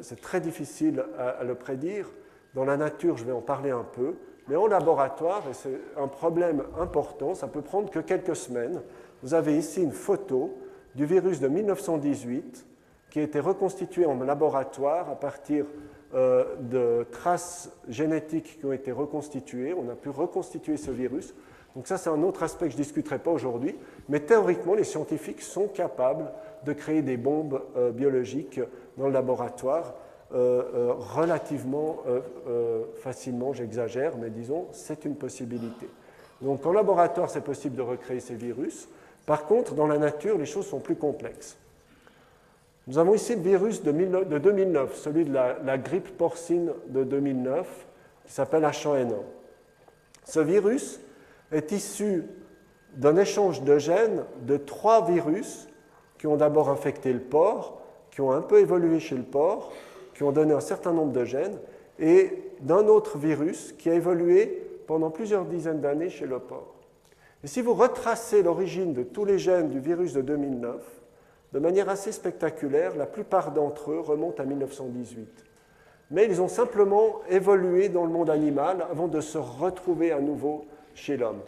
C'est très difficile à le prédire. Dans la nature, je vais en parler un peu, mais en laboratoire, et c'est un problème important, ça peut prendre que quelques semaines. Vous avez ici une photo du virus de 1918 qui a été reconstitué en laboratoire à partir de traces génétiques qui ont été reconstituées. On a pu reconstituer ce virus. Donc ça, c'est un autre aspect que je ne discuterai pas aujourd'hui. Mais théoriquement, les scientifiques sont capables de créer des bombes biologiques dans le laboratoire relativement facilement, j'exagère, mais disons, c'est une possibilité. Donc en laboratoire, c'est possible de recréer ces virus, Par contre, dans la nature, les choses sont plus complexes. Nous avons ici le virus de 2009, celui de la grippe porcine de 2009, qui s'appelle H1N1. Ce virus est issu d'un échange de gènes de 3 virus qui ont d'abord infecté le porc, qui ont un peu évolué chez le porc, qui ont donné un certain nombre de gènes, et d'un autre virus qui a évolué pendant plusieurs dizaines d'années chez le porc. Et si vous retracez l'origine de tous les gènes du virus de 2009, de manière assez spectaculaire, la plupart d'entre eux remontent à 1918. Mais ils ont simplement évolué dans le monde animal avant de se retrouver à nouveau chez l'homme.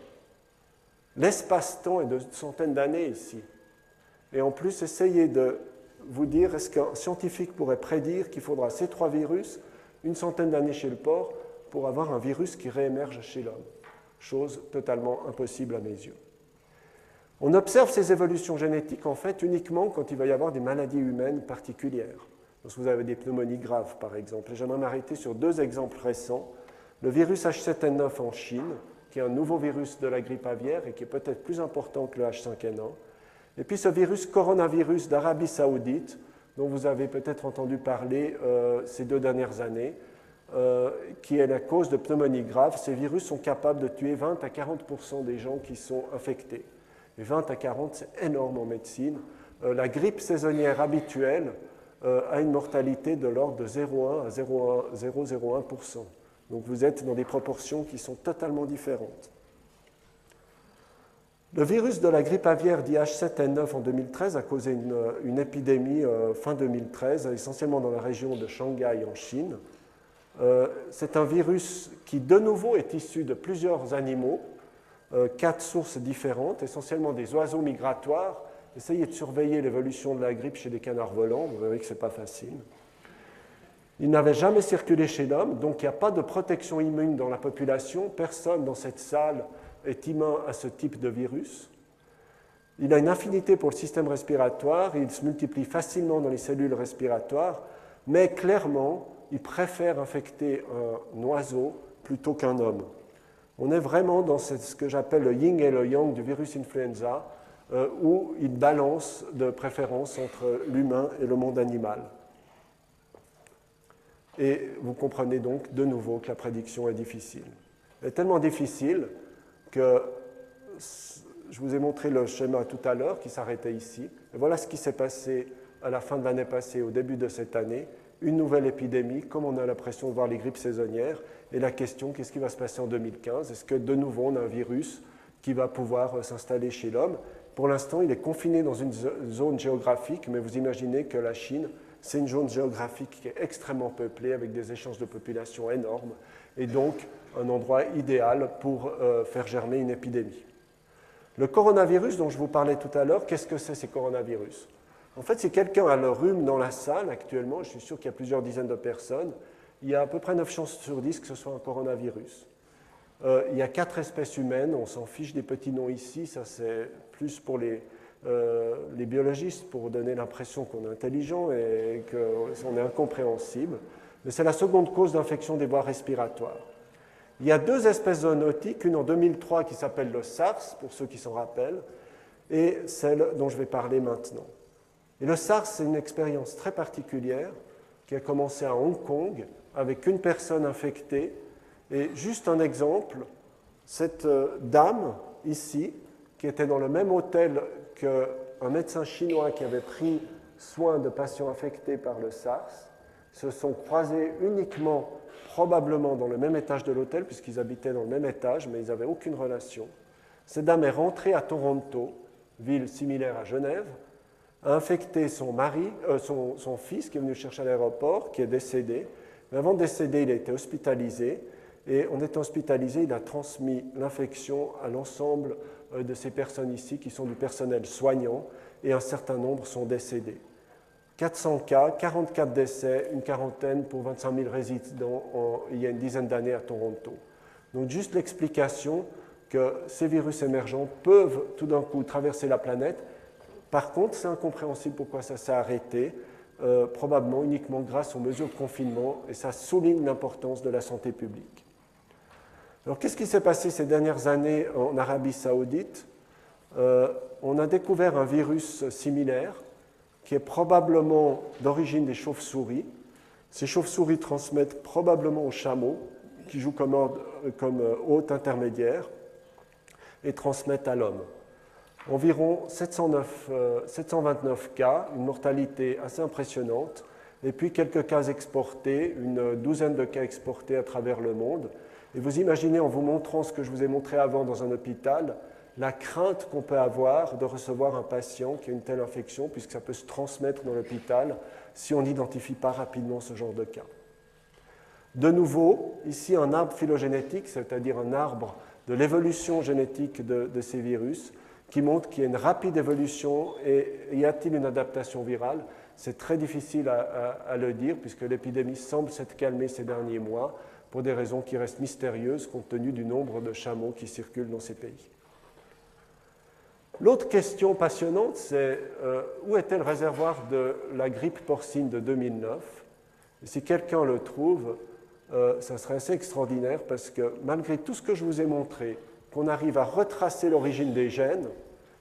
L'espace-temps est de centaines d'années ici. Et en plus, essayez de vous dire, est-ce qu'un scientifique pourrait prédire qu'il faudra ces 3 virus, une centaine d'années chez le porc, pour avoir un virus qui réémerge chez l'homme? Chose totalement impossible à mes yeux. On observe ces évolutions génétiques en fait uniquement quand il va y avoir des maladies humaines particulières. Lorsque vous avez des pneumonies graves par exemple. Et j'aimerais m'arrêter sur 2 exemples récents. Le virus H7N9 en Chine, qui est un nouveau virus de la grippe aviaire et qui est peut-être plus important que le H5N1. Et puis ce virus coronavirus d'Arabie Saoudite, dont vous avez peut-être entendu parler ces 2 dernières années, qui est la cause de pneumonies graves. Ces virus sont capables de tuer 20 à 40% des gens qui sont infectés. Et 20 à 40, c'est énorme en médecine. La grippe saisonnière habituelle a une mortalité de l'ordre de 0,1 à 0,01%. Donc vous êtes dans des proportions qui sont totalement différentes. Le virus de la grippe aviaire dit H7N9 en 2013 a causé une épidémie fin 2013, essentiellement dans la région de Shanghai en Chine. C'est un virus qui de nouveau est issu de plusieurs animaux, 4 sources différentes, essentiellement des oiseaux migratoires. Essayez de surveiller l'évolution de la grippe chez les canards volants, vous verrez que ce n'est pas facile. Il n'avait jamais circulé chez l'homme, donc il n'y a pas de protection immune dans la population. Personne dans cette salle est immun à ce type de virus. Il a une affinité pour le système respiratoire, il se multiplie facilement dans les cellules respiratoires, mais clairement, il préfère infecter un oiseau plutôt qu'un homme. On est vraiment dans ce que j'appelle le yin et le yang du virus influenza, où il balance de préférence entre l'humain et le monde animal. Et vous comprenez donc de nouveau que la prédiction est difficile. Elle est tellement difficile que je vous ai montré le schéma tout à l'heure qui s'arrêtait ici. Et voilà ce qui s'est passé à la fin de l'année passée, au début de cette année. Une nouvelle épidémie, comme on a l'impression de voir les grippes saisonnières. Et la question, qu'est-ce qui va se passer en 2015? Est-ce que de nouveau on a un virus qui va pouvoir s'installer chez l'homme? Pour l'instant, il est confiné dans une zone géographique, mais vous imaginez que la Chine, c'est une zone géographique qui est extrêmement peuplée, avec des échanges de population énormes, et donc un endroit idéal pour faire germer une épidémie. Le coronavirus dont je vous parlais tout à l'heure, qu'est-ce que c'est ces coronavirus? En fait, si quelqu'un a le rhume dans la salle actuellement, je suis sûr qu'il y a plusieurs dizaines de personnes, il y a à peu près 9 chances sur 10 que ce soit un coronavirus. Il y a 4 espèces humaines, on s'en fiche des petits noms ici, ça c'est plus pour les biologistes, pour donner l'impression qu'on est intelligent et qu'on est incompréhensible. Mais c'est la seconde cause d'infection des voies respiratoires. Il y a 2 espèces zoonotiques, une en 2003 qui s'appelle le SARS, pour ceux qui s'en rappellent, et celle dont je vais parler maintenant. Et le SARS, c'est une expérience très particulière qui a commencé à Hong Kong avec une personne infectée. Et juste un exemple, cette dame ici, qui était dans le même hôtel qu'un médecin chinois qui avait pris soin de patients infectés par le SARS, se sont croisés uniquement, probablement dans le même étage de l'hôtel, puisqu'ils habitaient dans le même étage, mais ils n'avaient aucune relation. Cette dame est rentrée à Toronto, ville similaire à Genève, a infecté son fils qui est venu le chercher à l'aéroport, qui est décédé. Mais avant de décéder, il a été hospitalisé. Et en étant hospitalisé, il a transmis l'infection à l'ensemble de ces personnes ici, qui sont du personnel soignant, et un certain nombre sont décédés. 400 cas, 44 décès, une quarantaine pour 25 000 résidents il y a une dizaine d'années à Toronto. Donc juste l'explication que ces virus émergents peuvent tout d'un coup traverser la planète. Par contre, c'est incompréhensible pourquoi ça s'est arrêté, probablement uniquement grâce aux mesures de confinement, et ça souligne l'importance de la santé publique. Alors, qu'est-ce qui s'est passé ces dernières années en Arabie Saoudite? on a découvert un virus similaire qui est probablement d'origine des chauves-souris. Ces chauves-souris transmettent probablement aux chameaux, qui jouent comme hôte intermédiaire, et transmettent à l'homme. Environ 729 cas, une mortalité assez impressionnante, et puis quelques cas exportés, une douzaine de cas exportés à travers le monde. Et vous imaginez, en vous montrant ce que je vous ai montré avant dans un hôpital, la crainte qu'on peut avoir de recevoir un patient qui a une telle infection, puisque ça peut se transmettre dans l'hôpital si on n'identifie pas rapidement ce genre de cas. De nouveau, ici un arbre phylogénétique, c'est-à-dire un arbre de l'évolution génétique de ces virus, qui montre qu'il y a une rapide évolution et y a-t-il une adaptation virale? C'est très difficile à le dire, puisque l'épidémie semble s'être calmée ces derniers mois, pour des raisons qui restent mystérieuses compte tenu du nombre de chameaux qui circulent dans ces pays. L'autre question passionnante, c'est où était le réservoir de la grippe porcine de 2009? Et si quelqu'un le trouve, ça serait assez extraordinaire parce que malgré tout ce que je vous ai montré, qu'on arrive à retracer l'origine des gènes,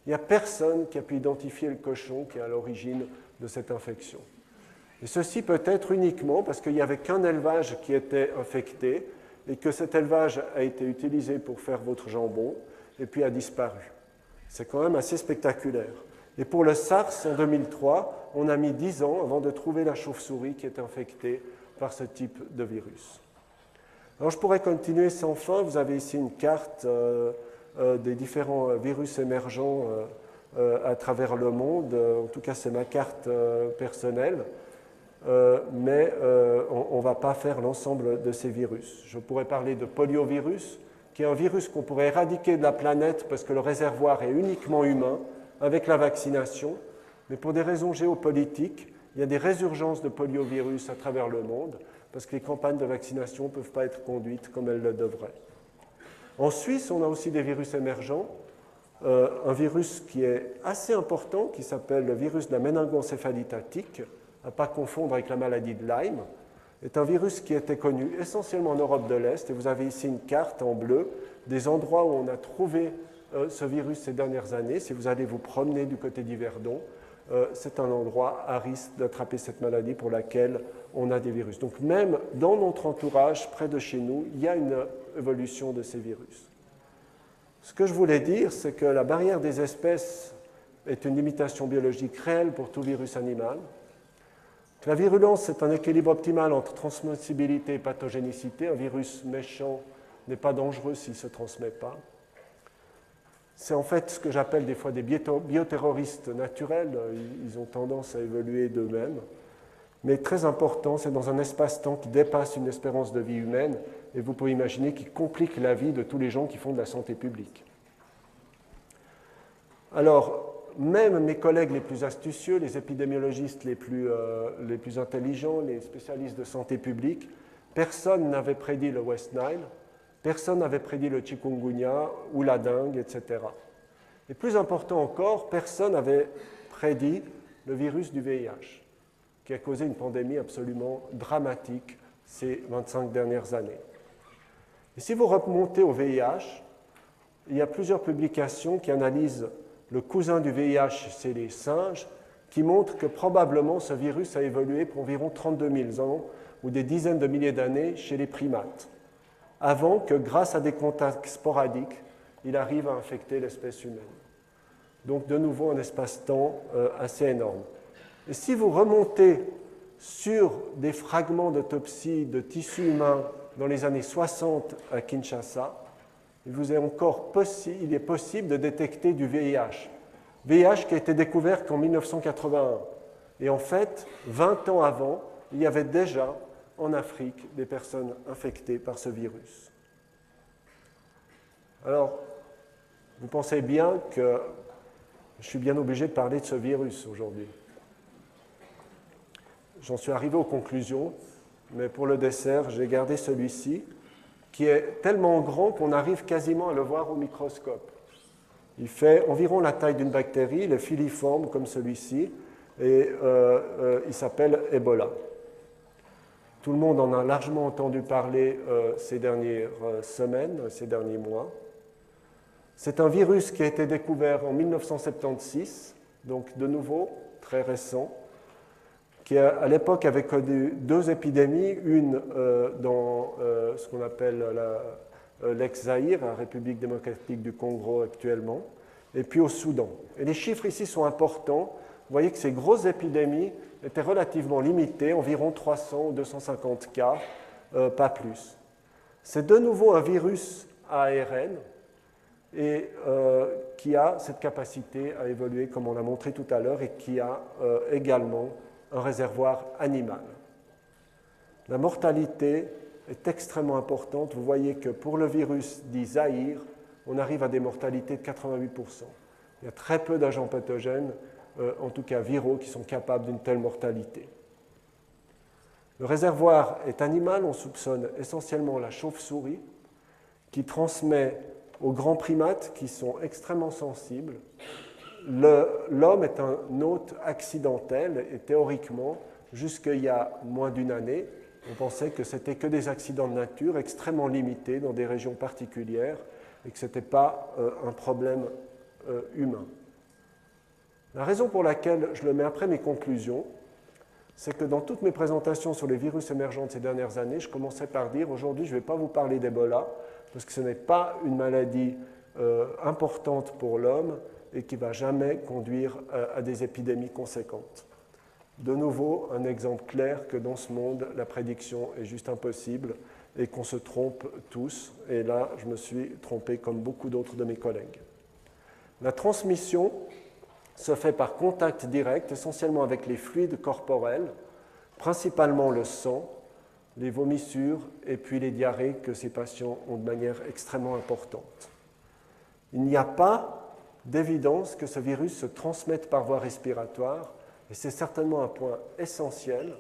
il n'y a personne qui a pu identifier le cochon qui est à l'origine de cette infection. Et ceci peut être uniquement parce qu'il n'y avait qu'un élevage qui était infecté et que cet élevage a été utilisé pour faire votre jambon et puis a disparu. C'est quand même assez spectaculaire. Et pour le SARS, en 2003, on a mis 10 ans avant de trouver la chauve-souris qui est infectée par ce type de virus. Alors je pourrais continuer sans fin. Vous avez ici une carte des différents virus émergents à travers le monde. En tout cas, c'est ma carte personnelle. Mais on ne va pas faire l'ensemble de ces virus. Je pourrais parler de poliovirus, qui est un virus qu'on pourrait éradiquer de la planète parce que le réservoir est uniquement humain avec la vaccination. Mais pour des raisons géopolitiques, il y a des résurgences de poliovirus à travers le monde parce que les campagnes de vaccination ne peuvent pas être conduites comme elles le devraient. En Suisse, on a aussi des virus émergents. Un virus qui est assez important, qui s'appelle le virus de la méningoencéphalite attique, à ne pas confondre avec la maladie de Lyme, est un virus qui était connu essentiellement en Europe de l'Est. Et vous avez ici une carte en bleu des endroits où on a trouvé ce virus ces dernières années. Si vous allez vous promener du côté d'Yverdon, c'est un endroit à risque d'attraper cette maladie pour laquelle on a des virus. Donc même dans notre entourage, près de chez nous, il y a une évolution de ces virus. Ce que je voulais dire, c'est que la barrière des espèces est une limitation biologique réelle pour tout virus animal. La virulence, c'est un équilibre optimal entre transmissibilité et pathogénicité. Un virus méchant n'est pas dangereux s'il ne se transmet pas. C'est en fait ce que j'appelle des fois des bioterroristes naturels. Ils ont tendance à évoluer d'eux-mêmes. Mais très important, c'est dans un espace-temps qui dépasse une espérance de vie humaine, et vous pouvez imaginer qu'il complique la vie de tous les gens qui font de la santé publique. Alors, même mes collègues les plus astucieux, les épidémiologistes les plus intelligents, les spécialistes de santé publique, personne n'avait prédit le West Nile, personne n'avait prédit le chikungunya ou la dengue, etc. Et plus important encore, personne n'avait prédit le virus du VIH, qui a causé une pandémie absolument dramatique ces 25 dernières années. Et si vous remontez au VIH, il y a plusieurs publications qui analysent le cousin du VIH, c'est les singes, qui montrent que probablement ce virus a évolué pour environ 32 000 ans ou des dizaines de milliers d'années chez les primates, avant que, grâce à des contacts sporadiques, il arrive à infecter l'espèce humaine. Donc, de nouveau, un espace-temps assez énorme. Et si vous remontez sur des fragments d'autopsie de tissus humains dans les années 60 à Kinshasa, il est possible de détecter du VIH. VIH qui a été découvert qu'en 1981. Et en fait, 20 ans avant, il y avait déjà en Afrique des personnes infectées par ce virus. Alors, vous pensez bien que je suis bien obligé de parler de ce virus aujourd'hui. J'en suis arrivé aux conclusions, mais pour le dessert, j'ai gardé celui-ci, qui est tellement grand qu'on arrive quasiment à le voir au microscope. Il fait environ la taille d'une bactérie, il est filiforme comme celui-ci, et il s'appelle Ebola. Tout le monde en a largement entendu parler ces dernières semaines, ces derniers mois. C'est un virus qui a été découvert en 1976, donc de nouveau très récent, qui à l'époque avait connu 2 épidémies, une dans ce qu'on appelle l'ex-Zaïre, la République démocratique du Congo actuellement, et puis au Soudan. Et les chiffres ici sont importants. Vous voyez que ces grosses épidémies étaient relativement limitées, environ 300 ou 250 cas, pas plus. C'est de nouveau un virus à ARN et qui a cette capacité à évoluer, comme on l'a montré tout à l'heure, et qui a également un réservoir animal. La mortalité est extrêmement importante. Vous voyez que pour le virus dit Zaïre, on arrive à des mortalités de 88%. Il y a très peu d'agents pathogènes, en tout cas viraux, qui sont capables d'une telle mortalité. Le réservoir est animal, on soupçonne essentiellement la chauve-souris, qui transmet aux grands primates qui sont extrêmement sensibles. L'homme est un hôte accidentel et théoriquement, jusqu'il y a moins d'une année, on pensait que ce n'était que des accidents de nature extrêmement limités dans des régions particulières et que ce n'était pas un problème humain. La raison pour laquelle je le mets après mes conclusions, c'est que dans toutes mes présentations sur les virus émergents de ces dernières années, je commençais par dire aujourd'hui, je ne vais pas vous parler d'Ebola, parce que ce n'est pas une maladie importante pour l'homme et qui ne va jamais conduire à des épidémies conséquentes. De nouveau, un exemple clair que dans ce monde, la prédiction est juste impossible et qu'on se trompe tous. Et là, je me suis trompé comme beaucoup d'autres de mes collègues. La transmission se fait par contact direct, essentiellement avec les fluides corporels, principalement le sang, les vomissures et puis les diarrhées que ces patients ont de manière extrêmement importante. Il n'y a pas d'évidence que ce virus se transmette par voie respiratoire, et c'est certainement un point essentiel,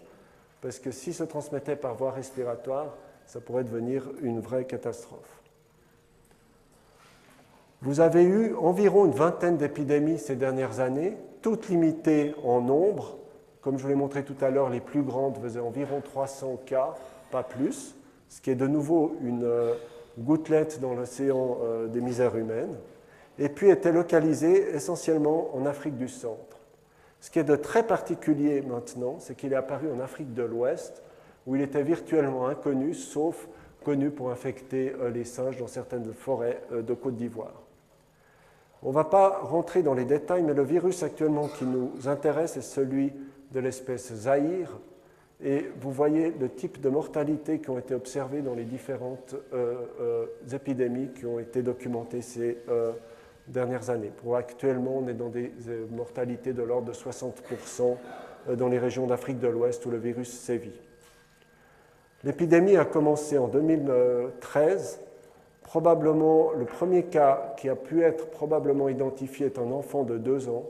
parce que s'il se transmettait par voie respiratoire, ça pourrait devenir une vraie catastrophe. Vous avez eu environ une vingtaine d'épidémies ces dernières années, toutes limitées en nombre. Comme je vous l'ai montré tout à l'heure, les plus grandes faisaient environ 300 cas, pas plus, ce qui est de nouveau une gouttelette dans l'océan des misères humaines, et puis étaient localisées essentiellement en Afrique du Centre. Ce qui est de très particulier maintenant, c'est qu'il est apparu en Afrique de l'Ouest, où il était virtuellement inconnu, sauf connu pour infecter les singes dans certaines forêts de Côte d'Ivoire. On ne va pas rentrer dans les détails, mais le virus actuellement qui nous intéresse est celui de l'espèce Zaïre, et vous voyez le type de mortalité qui ont été observées dans les différentes épidémies qui ont été documentées ces dernières années. Pour actuellement, on est dans des mortalités de l'ordre de 60% dans les régions d'Afrique de l'Ouest où le virus sévit. L'épidémie a commencé en 2013. Probablement, le premier cas qui a pu être probablement identifié est un enfant de 2 ans,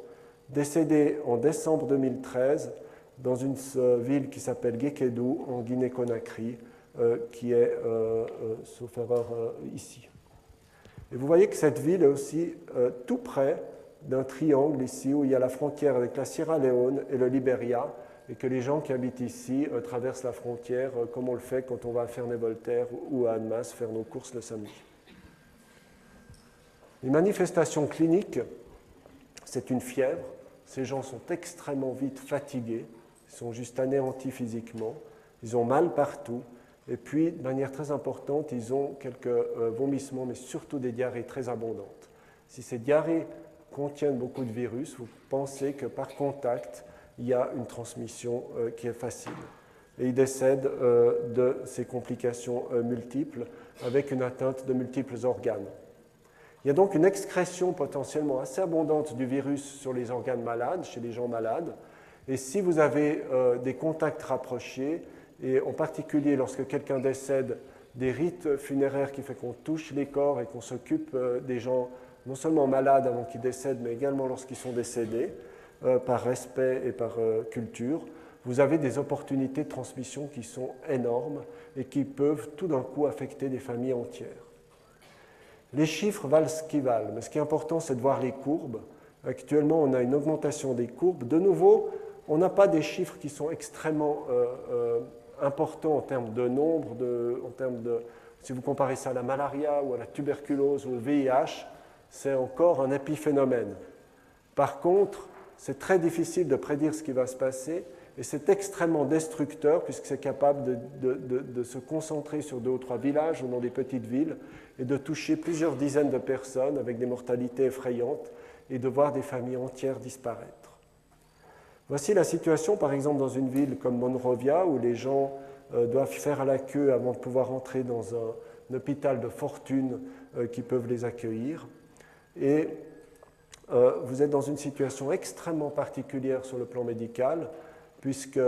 décédé en décembre 2013 dans une ville qui s'appelle Guékédou, en Guinée-Conakry, qui est, sauf erreur, ici. Et vous voyez que cette ville est aussi tout près d'un triangle ici, où il y a la frontière avec la Sierra Leone et le Libéria, et que les gens qui habitent ici traversent la frontière comme on le fait quand on va à Ferney-Voltaire ou à Annemasse faire nos courses le samedi. Les manifestations cliniques, c'est une fièvre. Ces gens sont extrêmement vite fatigués, ils sont juste anéantis physiquement, ils ont mal partout, et puis, de manière très importante, ils ont quelques vomissements, mais surtout des diarrhées très abondantes. Si ces diarrhées contiennent beaucoup de virus, vous pensez que par contact, il y a une transmission qui est facile. Et ils décèdent de ces complications multiples avec une atteinte de multiples organes. Il y a donc une excrétion potentiellement assez abondante du virus sur les organes malades, chez les gens malades. Et si vous avez des contacts rapprochés, et en particulier lorsque quelqu'un décède, des rites funéraires qui font qu'on touche les corps et qu'on s'occupe des gens non seulement malades avant qu'ils décèdent, mais également lorsqu'ils sont décédés, par respect et par culture, vous avez des opportunités de transmission qui sont énormes et qui peuvent tout d'un coup affecter des familles entières. Les chiffres valent ce qu'ils valent, mais ce qui est important, c'est de voir les courbes. Actuellement, on a une augmentation des courbes. De nouveau, on n'a pas des chiffres qui sont extrêmement importants en termes de nombre, si vous comparez ça à la malaria ou à la tuberculose ou au VIH, c'est encore un épiphénomène. Par contre, c'est très difficile de prédire ce qui va se passer et c'est extrêmement destructeur puisque c'est capable de se concentrer sur 2 ou 3 villages ou dans des petites villes et de toucher plusieurs dizaines de personnes avec des mortalités effrayantes et de voir des familles entières disparaître. Voici la situation, par exemple, dans une ville comme Monrovia, où les gens doivent faire la queue avant de pouvoir entrer dans un hôpital de fortune qui peuvent les accueillir. Et vous êtes dans une situation extrêmement particulière sur le plan médical, puisque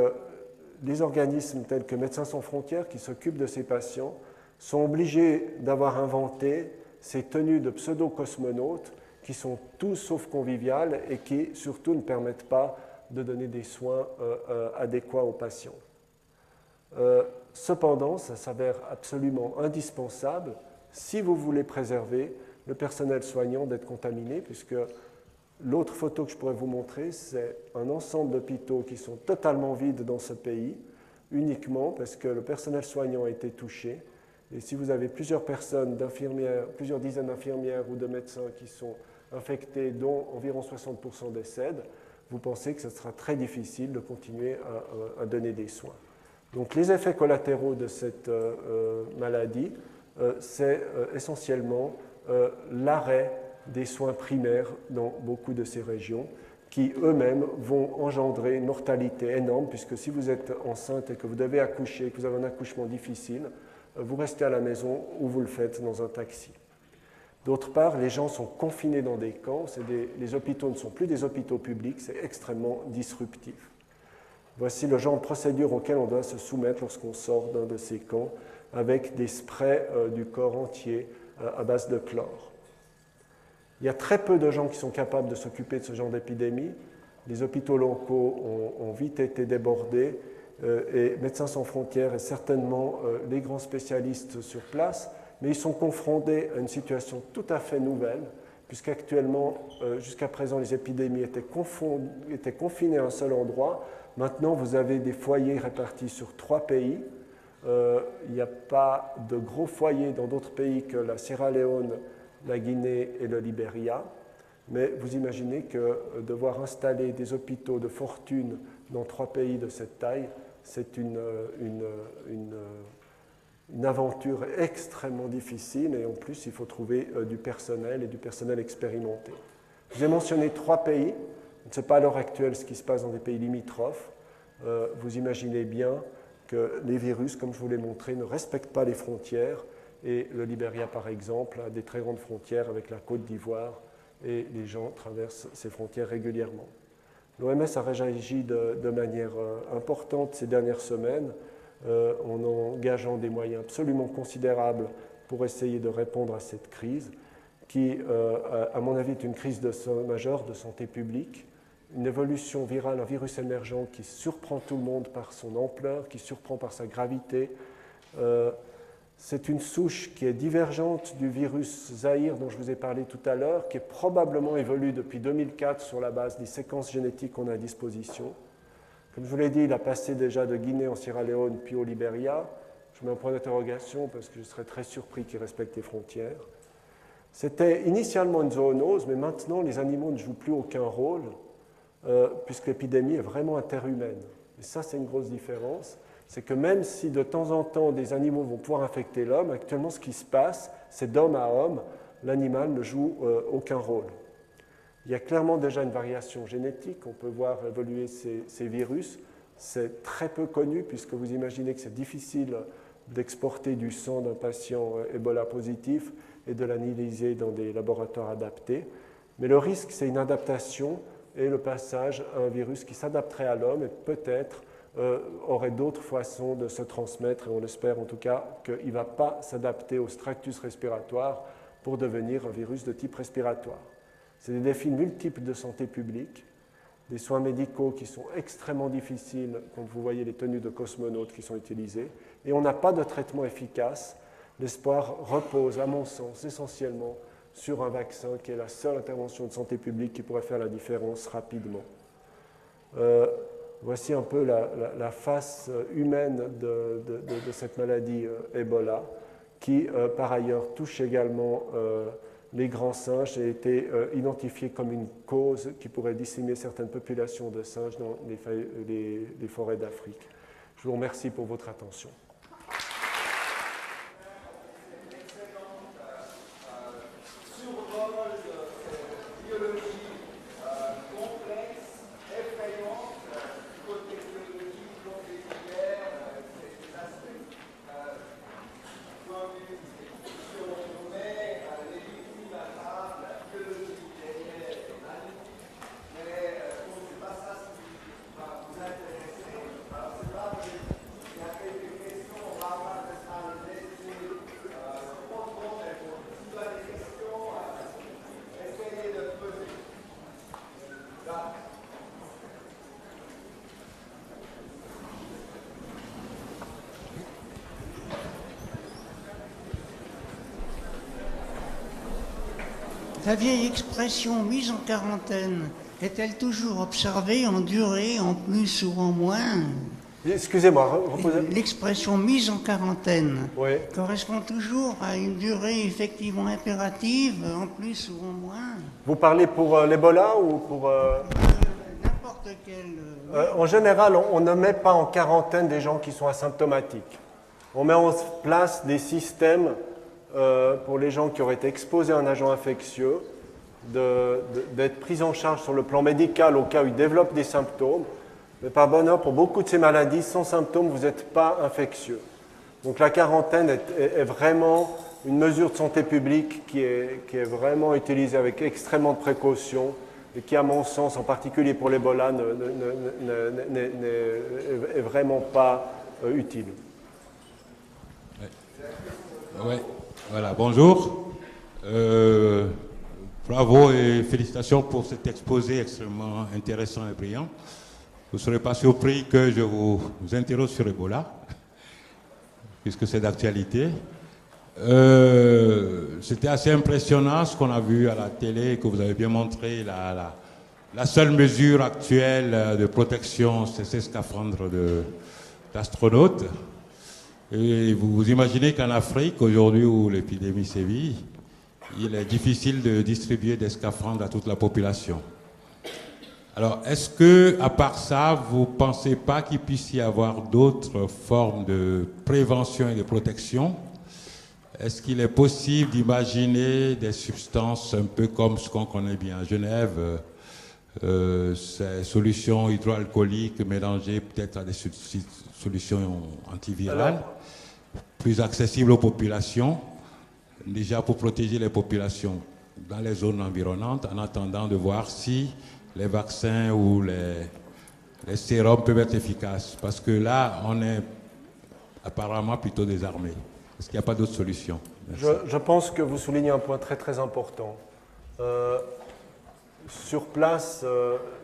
les organismes tels que Médecins sans frontières, qui s'occupent de ces patients, sont obligés d'avoir inventé ces tenues de pseudo-cosmonautes qui sont tout sauf conviviales et qui surtout ne permettent pas de donner des soins adéquats aux patients. Cependant, ça s'avère absolument indispensable si vous voulez préserver le personnel soignant d'être contaminé, puisque l'autre photo que je pourrais vous montrer, c'est un ensemble d'hôpitaux qui sont totalement vides dans ce pays, uniquement parce que le personnel soignant a été touché. Et si vous avez plusieurs personnes d'infirmières, plusieurs dizaines d'infirmières ou de médecins qui sont infectés, dont environ 60% décèdent, vous pensez que ce sera très difficile de continuer à donner des soins. Donc les effets collatéraux de cette maladie, c'est essentiellement l'arrêt des soins primaires dans beaucoup de ces régions qui eux-mêmes vont engendrer une mortalité énorme puisque si vous êtes enceinte et que vous devez accoucher, que vous avez un accouchement difficile, vous restez à la maison ou vous le faites dans un taxi. D'autre part, les gens sont confinés dans des camps, les hôpitaux ne sont plus des hôpitaux publics, c'est extrêmement disruptif. Voici le genre de procédure auquel on doit se soumettre lorsqu'on sort d'un de ces camps avec des sprays du corps entier à base de chlore. Il y a très peu de gens qui sont capables de s'occuper de ce genre d'épidémie. Les hôpitaux locaux ont vite été débordés et Médecins sans frontières est certainement les grands spécialistes sur place, mais ils sont confrontés à une situation tout à fait nouvelle, puisqu'actuellement, jusqu'à présent, les épidémies étaient confinées à un seul endroit. Maintenant, vous avez des foyers répartis sur 3 pays. Il n'y a pas de gros foyers dans d'autres pays que la Sierra Leone, la Guinée et le Libéria. Mais vous imaginez que devoir installer des hôpitaux de fortune dans 3 pays de cette taille, c'est une aventure extrêmement difficile et en plus, il faut trouver du personnel et du personnel expérimenté. Je vous ai mentionné 3 pays. Je ne sais pas à l'heure actuelle ce qui se passe dans des pays limitrophes. Vous imaginez bien que les virus, comme je vous l'ai montré, ne respectent pas les frontières et le Libéria, par exemple, a des très grandes frontières avec la Côte d'Ivoire et les gens traversent ces frontières régulièrement. L'OMS a réagi de manière importante ces dernières semaines en engageant des moyens absolument considérables pour essayer de répondre à cette crise qui, à mon avis, est une crise majeure de santé publique, une évolution virale, un virus émergent qui surprend tout le monde par son ampleur, qui surprend par sa gravité. C'est une souche qui est divergente du virus Zaïre dont je vous ai parlé tout à l'heure, qui est probablement évolue depuis 2004 sur la base des séquences génétiques qu'on a à disposition. Comme je vous l'ai dit, il a passé déjà de Guinée en Sierra Leone puis au Libéria. Je mets un point d'interrogation parce que je serais très surpris qu'il respecte les frontières. C'était initialement une zoonose, mais maintenant les animaux ne jouent plus aucun rôle puisque l'épidémie est vraiment interhumaine. Et ça, c'est une grosse différence. C'est que même si de temps en temps des animaux vont pouvoir infecter l'homme, actuellement ce qui se passe, c'est d'homme à homme, l'animal ne joue aucun rôle. Il y a clairement déjà une variation génétique, on peut voir évoluer ces virus. C'est très peu connu puisque vous imaginez que c'est difficile d'exporter du sang d'un patient Ebola positif et de l'analyser dans des laboratoires adaptés. Mais le risque, c'est une adaptation et le passage à un virus qui s'adapterait à l'homme et peut-être aurait d'autres façons de se transmettre, et on l'espère en tout cas qu'il ne va pas s'adapter au tractus respiratoire pour devenir un virus de type respiratoire. C'est des défis multiples de santé publique, des soins médicaux qui sont extrêmement difficiles, comme vous voyez les tenues de cosmonautes qui sont utilisées, et on n'a pas de traitement efficace. L'espoir repose, à mon sens, essentiellement sur un vaccin qui est la seule intervention de santé publique qui pourrait faire la différence rapidement. Voici un peu la face humaine de cette maladie Ebola, qui par ailleurs touche également les grands singes aient été identifiés comme une cause qui pourrait décimer certaines populations de singes dans les forêts d'Afrique. Je vous remercie pour votre attention. La vieille expression mise en quarantaine est-elle toujours observée en durée, en plus ou en moins? Excusez-moi, reposez. L'expression mise en quarantaine Oui. correspond toujours à une durée effectivement impérative, en plus ou en moins? Vous parlez pour l'Ebola ou pour... N'importe quel... En général, on ne met pas en quarantaine des gens qui sont asymptomatiques. On met en place des systèmes pour les gens qui auraient été exposés à un agent infectieux, d'être pris en charge sur le plan médical au cas où ils développent des symptômes. Mais par bonheur, pour beaucoup de ces maladies, sans symptômes, vous n'êtes pas infectieux. Donc la quarantaine est vraiment une mesure de santé publique qui est vraiment utilisée avec extrêmement de précaution et qui, à mon sens, en particulier pour l'Ebola, n'est vraiment pas utile. Ouais. Voilà, bonjour. Bravo et félicitations pour cet exposé extrêmement intéressant et brillant. Vous ne serez pas surpris que je vous interroge sur Ebola, puisque c'est d'actualité. C'était assez impressionnant ce qu'on a vu à la télé, que vous avez bien montré. La seule mesure actuelle de protection, c'est ces scaphandres d'astronautes. Et vous imaginez qu'en Afrique, aujourd'hui où l'épidémie sévit, il est difficile de distribuer des scaphandres à toute la population. Alors, est-ce que, à part ça, vous ne pensez pas qu'il puisse y avoir d'autres formes de prévention et de protection? Est-ce qu'il est possible d'imaginer des substances un peu comme ce qu'on connaît bien à Genève, ces solutions hydroalcooliques mélangées peut-être à des solutions antivirales, plus accessibles aux populations, déjà pour protéger les populations dans les zones environnantes, en attendant de voir si les vaccins ou les sérums peuvent être efficaces. Parce que là, on est apparemment plutôt désarmé. Est-ce qu'il n'y a pas d'autre solution? Je pense que vous soulignez un point très très important. Sur place,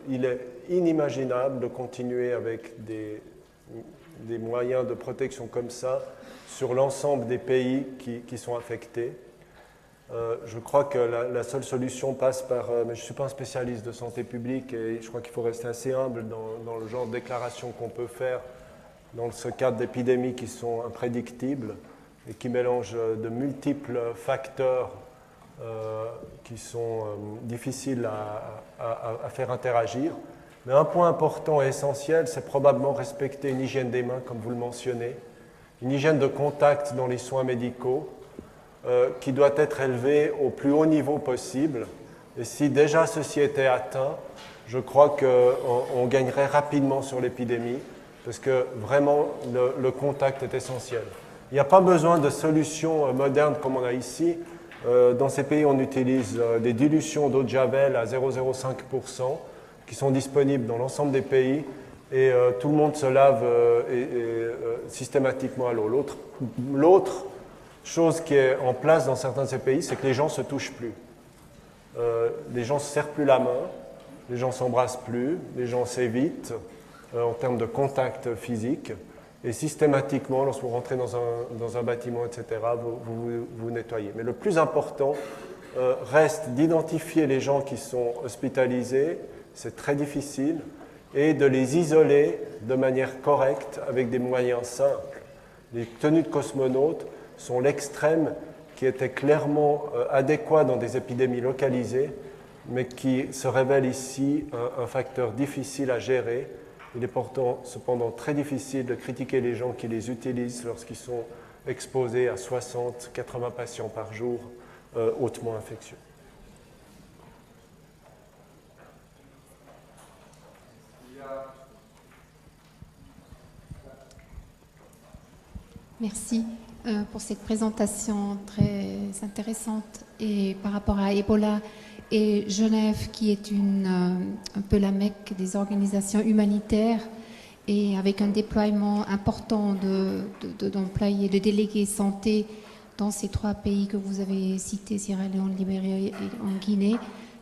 il est inimaginable de continuer avec des moyens de protection comme ça sur l'ensemble des pays qui sont affectés. Je crois que la seule solution passe par... mais je ne suis pas un spécialiste de santé publique et je crois qu'il faut rester assez humble dans le genre de déclaration qu'on peut faire dans ce cadre d'épidémies qui sont imprédictibles et qui mélangent de multiples facteurs qui sont difficiles à faire interagir. Mais un point important et essentiel, c'est probablement respecter une hygiène des mains, comme vous le mentionnez, une hygiène de contact dans les soins médicaux, qui doit être élevée au plus haut niveau possible. Et si déjà ceci était atteint, je crois qu'on gagnerait rapidement sur l'épidémie, parce que vraiment le contact est essentiel. Il n'y a pas besoin de solutions modernes comme on a ici. Dans ces pays, on utilise des dilutions d'eau de javel à 0,05% qui sont disponibles dans l'ensemble des pays et tout le monde se lave systématiquement à l'eau. L'autre chose qui est en place dans certains de ces pays, c'est que les gens ne se touchent plus. Les gens ne se serrent plus la main, les gens ne s'embrassent plus, les gens s'évitent en termes de contact physique. Et systématiquement, lorsque vous rentrez dans un bâtiment, etc., vous nettoyez. Mais le plus important reste d'identifier les gens qui sont hospitalisés, c'est très difficile, et de les isoler de manière correcte avec des moyens simples. Les tenues de cosmonautes sont l'extrême qui était clairement adéquat dans des épidémies localisées, mais qui se révèle ici un facteur difficile à gérer. Il est pourtant cependant très difficile de critiquer les gens qui les utilisent lorsqu'ils sont exposés à 60-80 patients par jour hautement infectieux. Merci pour cette présentation très intéressante. Et par rapport à Ebola et Genève, qui est un peu la Mecque des organisations humanitaires, et avec un déploiement important d'employés, de délégués santé dans ces 3 pays que vous avez cités, Sierra Leone, Libéria et en Guinée,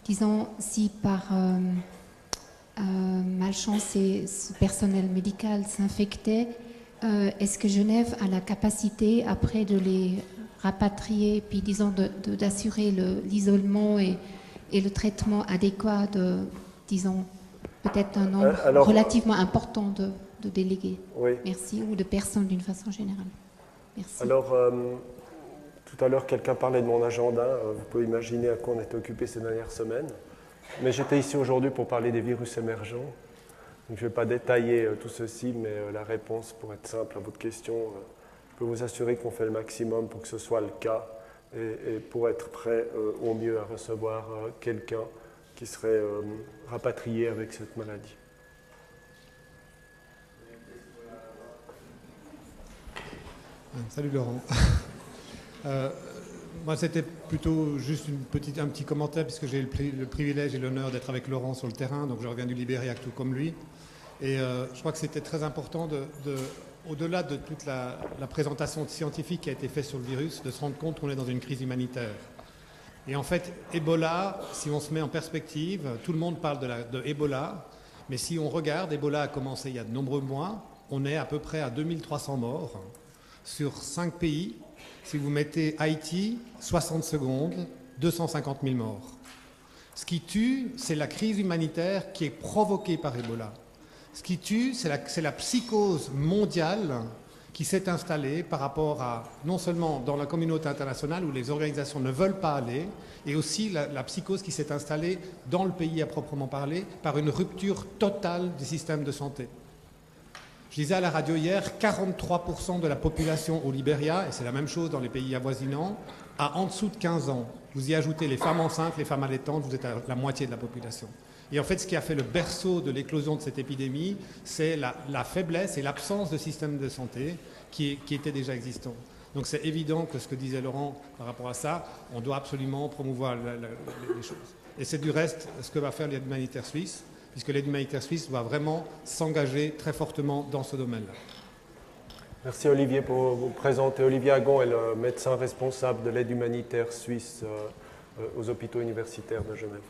disons, si par malchance ce personnel médical s'infectait, est-ce que Genève a la capacité après de les rapatrier, puis disons d'assurer l'isolement et le traitement adéquat de, disons, peut-être un nombre relativement important de délégués? Oui. Merci, ou de personnes d'une façon générale. Merci. Alors, tout à l'heure, quelqu'un parlait de mon agenda. Vous pouvez imaginer à quoi on était occupé ces dernières semaines. Mais j'étais ici aujourd'hui pour parler des virus émergents. Donc, je ne vais pas détailler tout ceci, mais la réponse, pour être simple à votre question, je peux vous assurer qu'on fait le maximum pour que ce soit le cas et pour être prêt au mieux à recevoir quelqu'un qui serait rapatrié avec cette maladie. Salut Laurent. Moi, c'était plutôt juste un petit commentaire, puisque j'ai le privilège et l'honneur d'être avec Laurent sur le terrain, donc je reviens du Libéria tout comme lui. Et je crois que c'était très important, au-delà de toute la présentation scientifique qui a été faite sur le virus, de se rendre compte qu'on est dans une crise humanitaire. Et en fait, Ebola, si on se met en perspective, tout le monde parle de Ebola, mais si on regarde, Ebola a commencé il y a de nombreux mois, on est à peu près à 2300 morts sur 5 pays. Si vous mettez Haïti, 60 secondes, 250 000 morts. Ce qui tue, c'est la crise humanitaire qui est provoquée par Ebola. Ce qui tue, c'est la psychose mondiale qui s'est installée par rapport à, non seulement dans la communauté internationale où les organisations ne veulent pas aller, et aussi la psychose qui s'est installée dans le pays à proprement parler par une rupture totale du système de santé. Je disais à la radio hier, 43% de la population au Libéria, et c'est la même chose dans les pays avoisinants, a en dessous de 15 ans. Vous y ajoutez les femmes enceintes, les femmes allaitantes, vous êtes à la moitié de la population. Et en fait, ce qui a fait le berceau de l'éclosion de cette épidémie, c'est la faiblesse et l'absence de système de santé qui était déjà existant. Donc c'est évident que ce que disait Laurent par rapport à ça, on doit absolument promouvoir les choses. Et c'est du reste ce que va faire l'aide humanitaire suisse, puisque l'aide humanitaire suisse doit vraiment s'engager très fortement dans ce domaine-là. Merci Olivier pour vous présenter. Olivier Agon est le médecin responsable de l'aide humanitaire suisse aux hôpitaux universitaires de Genève.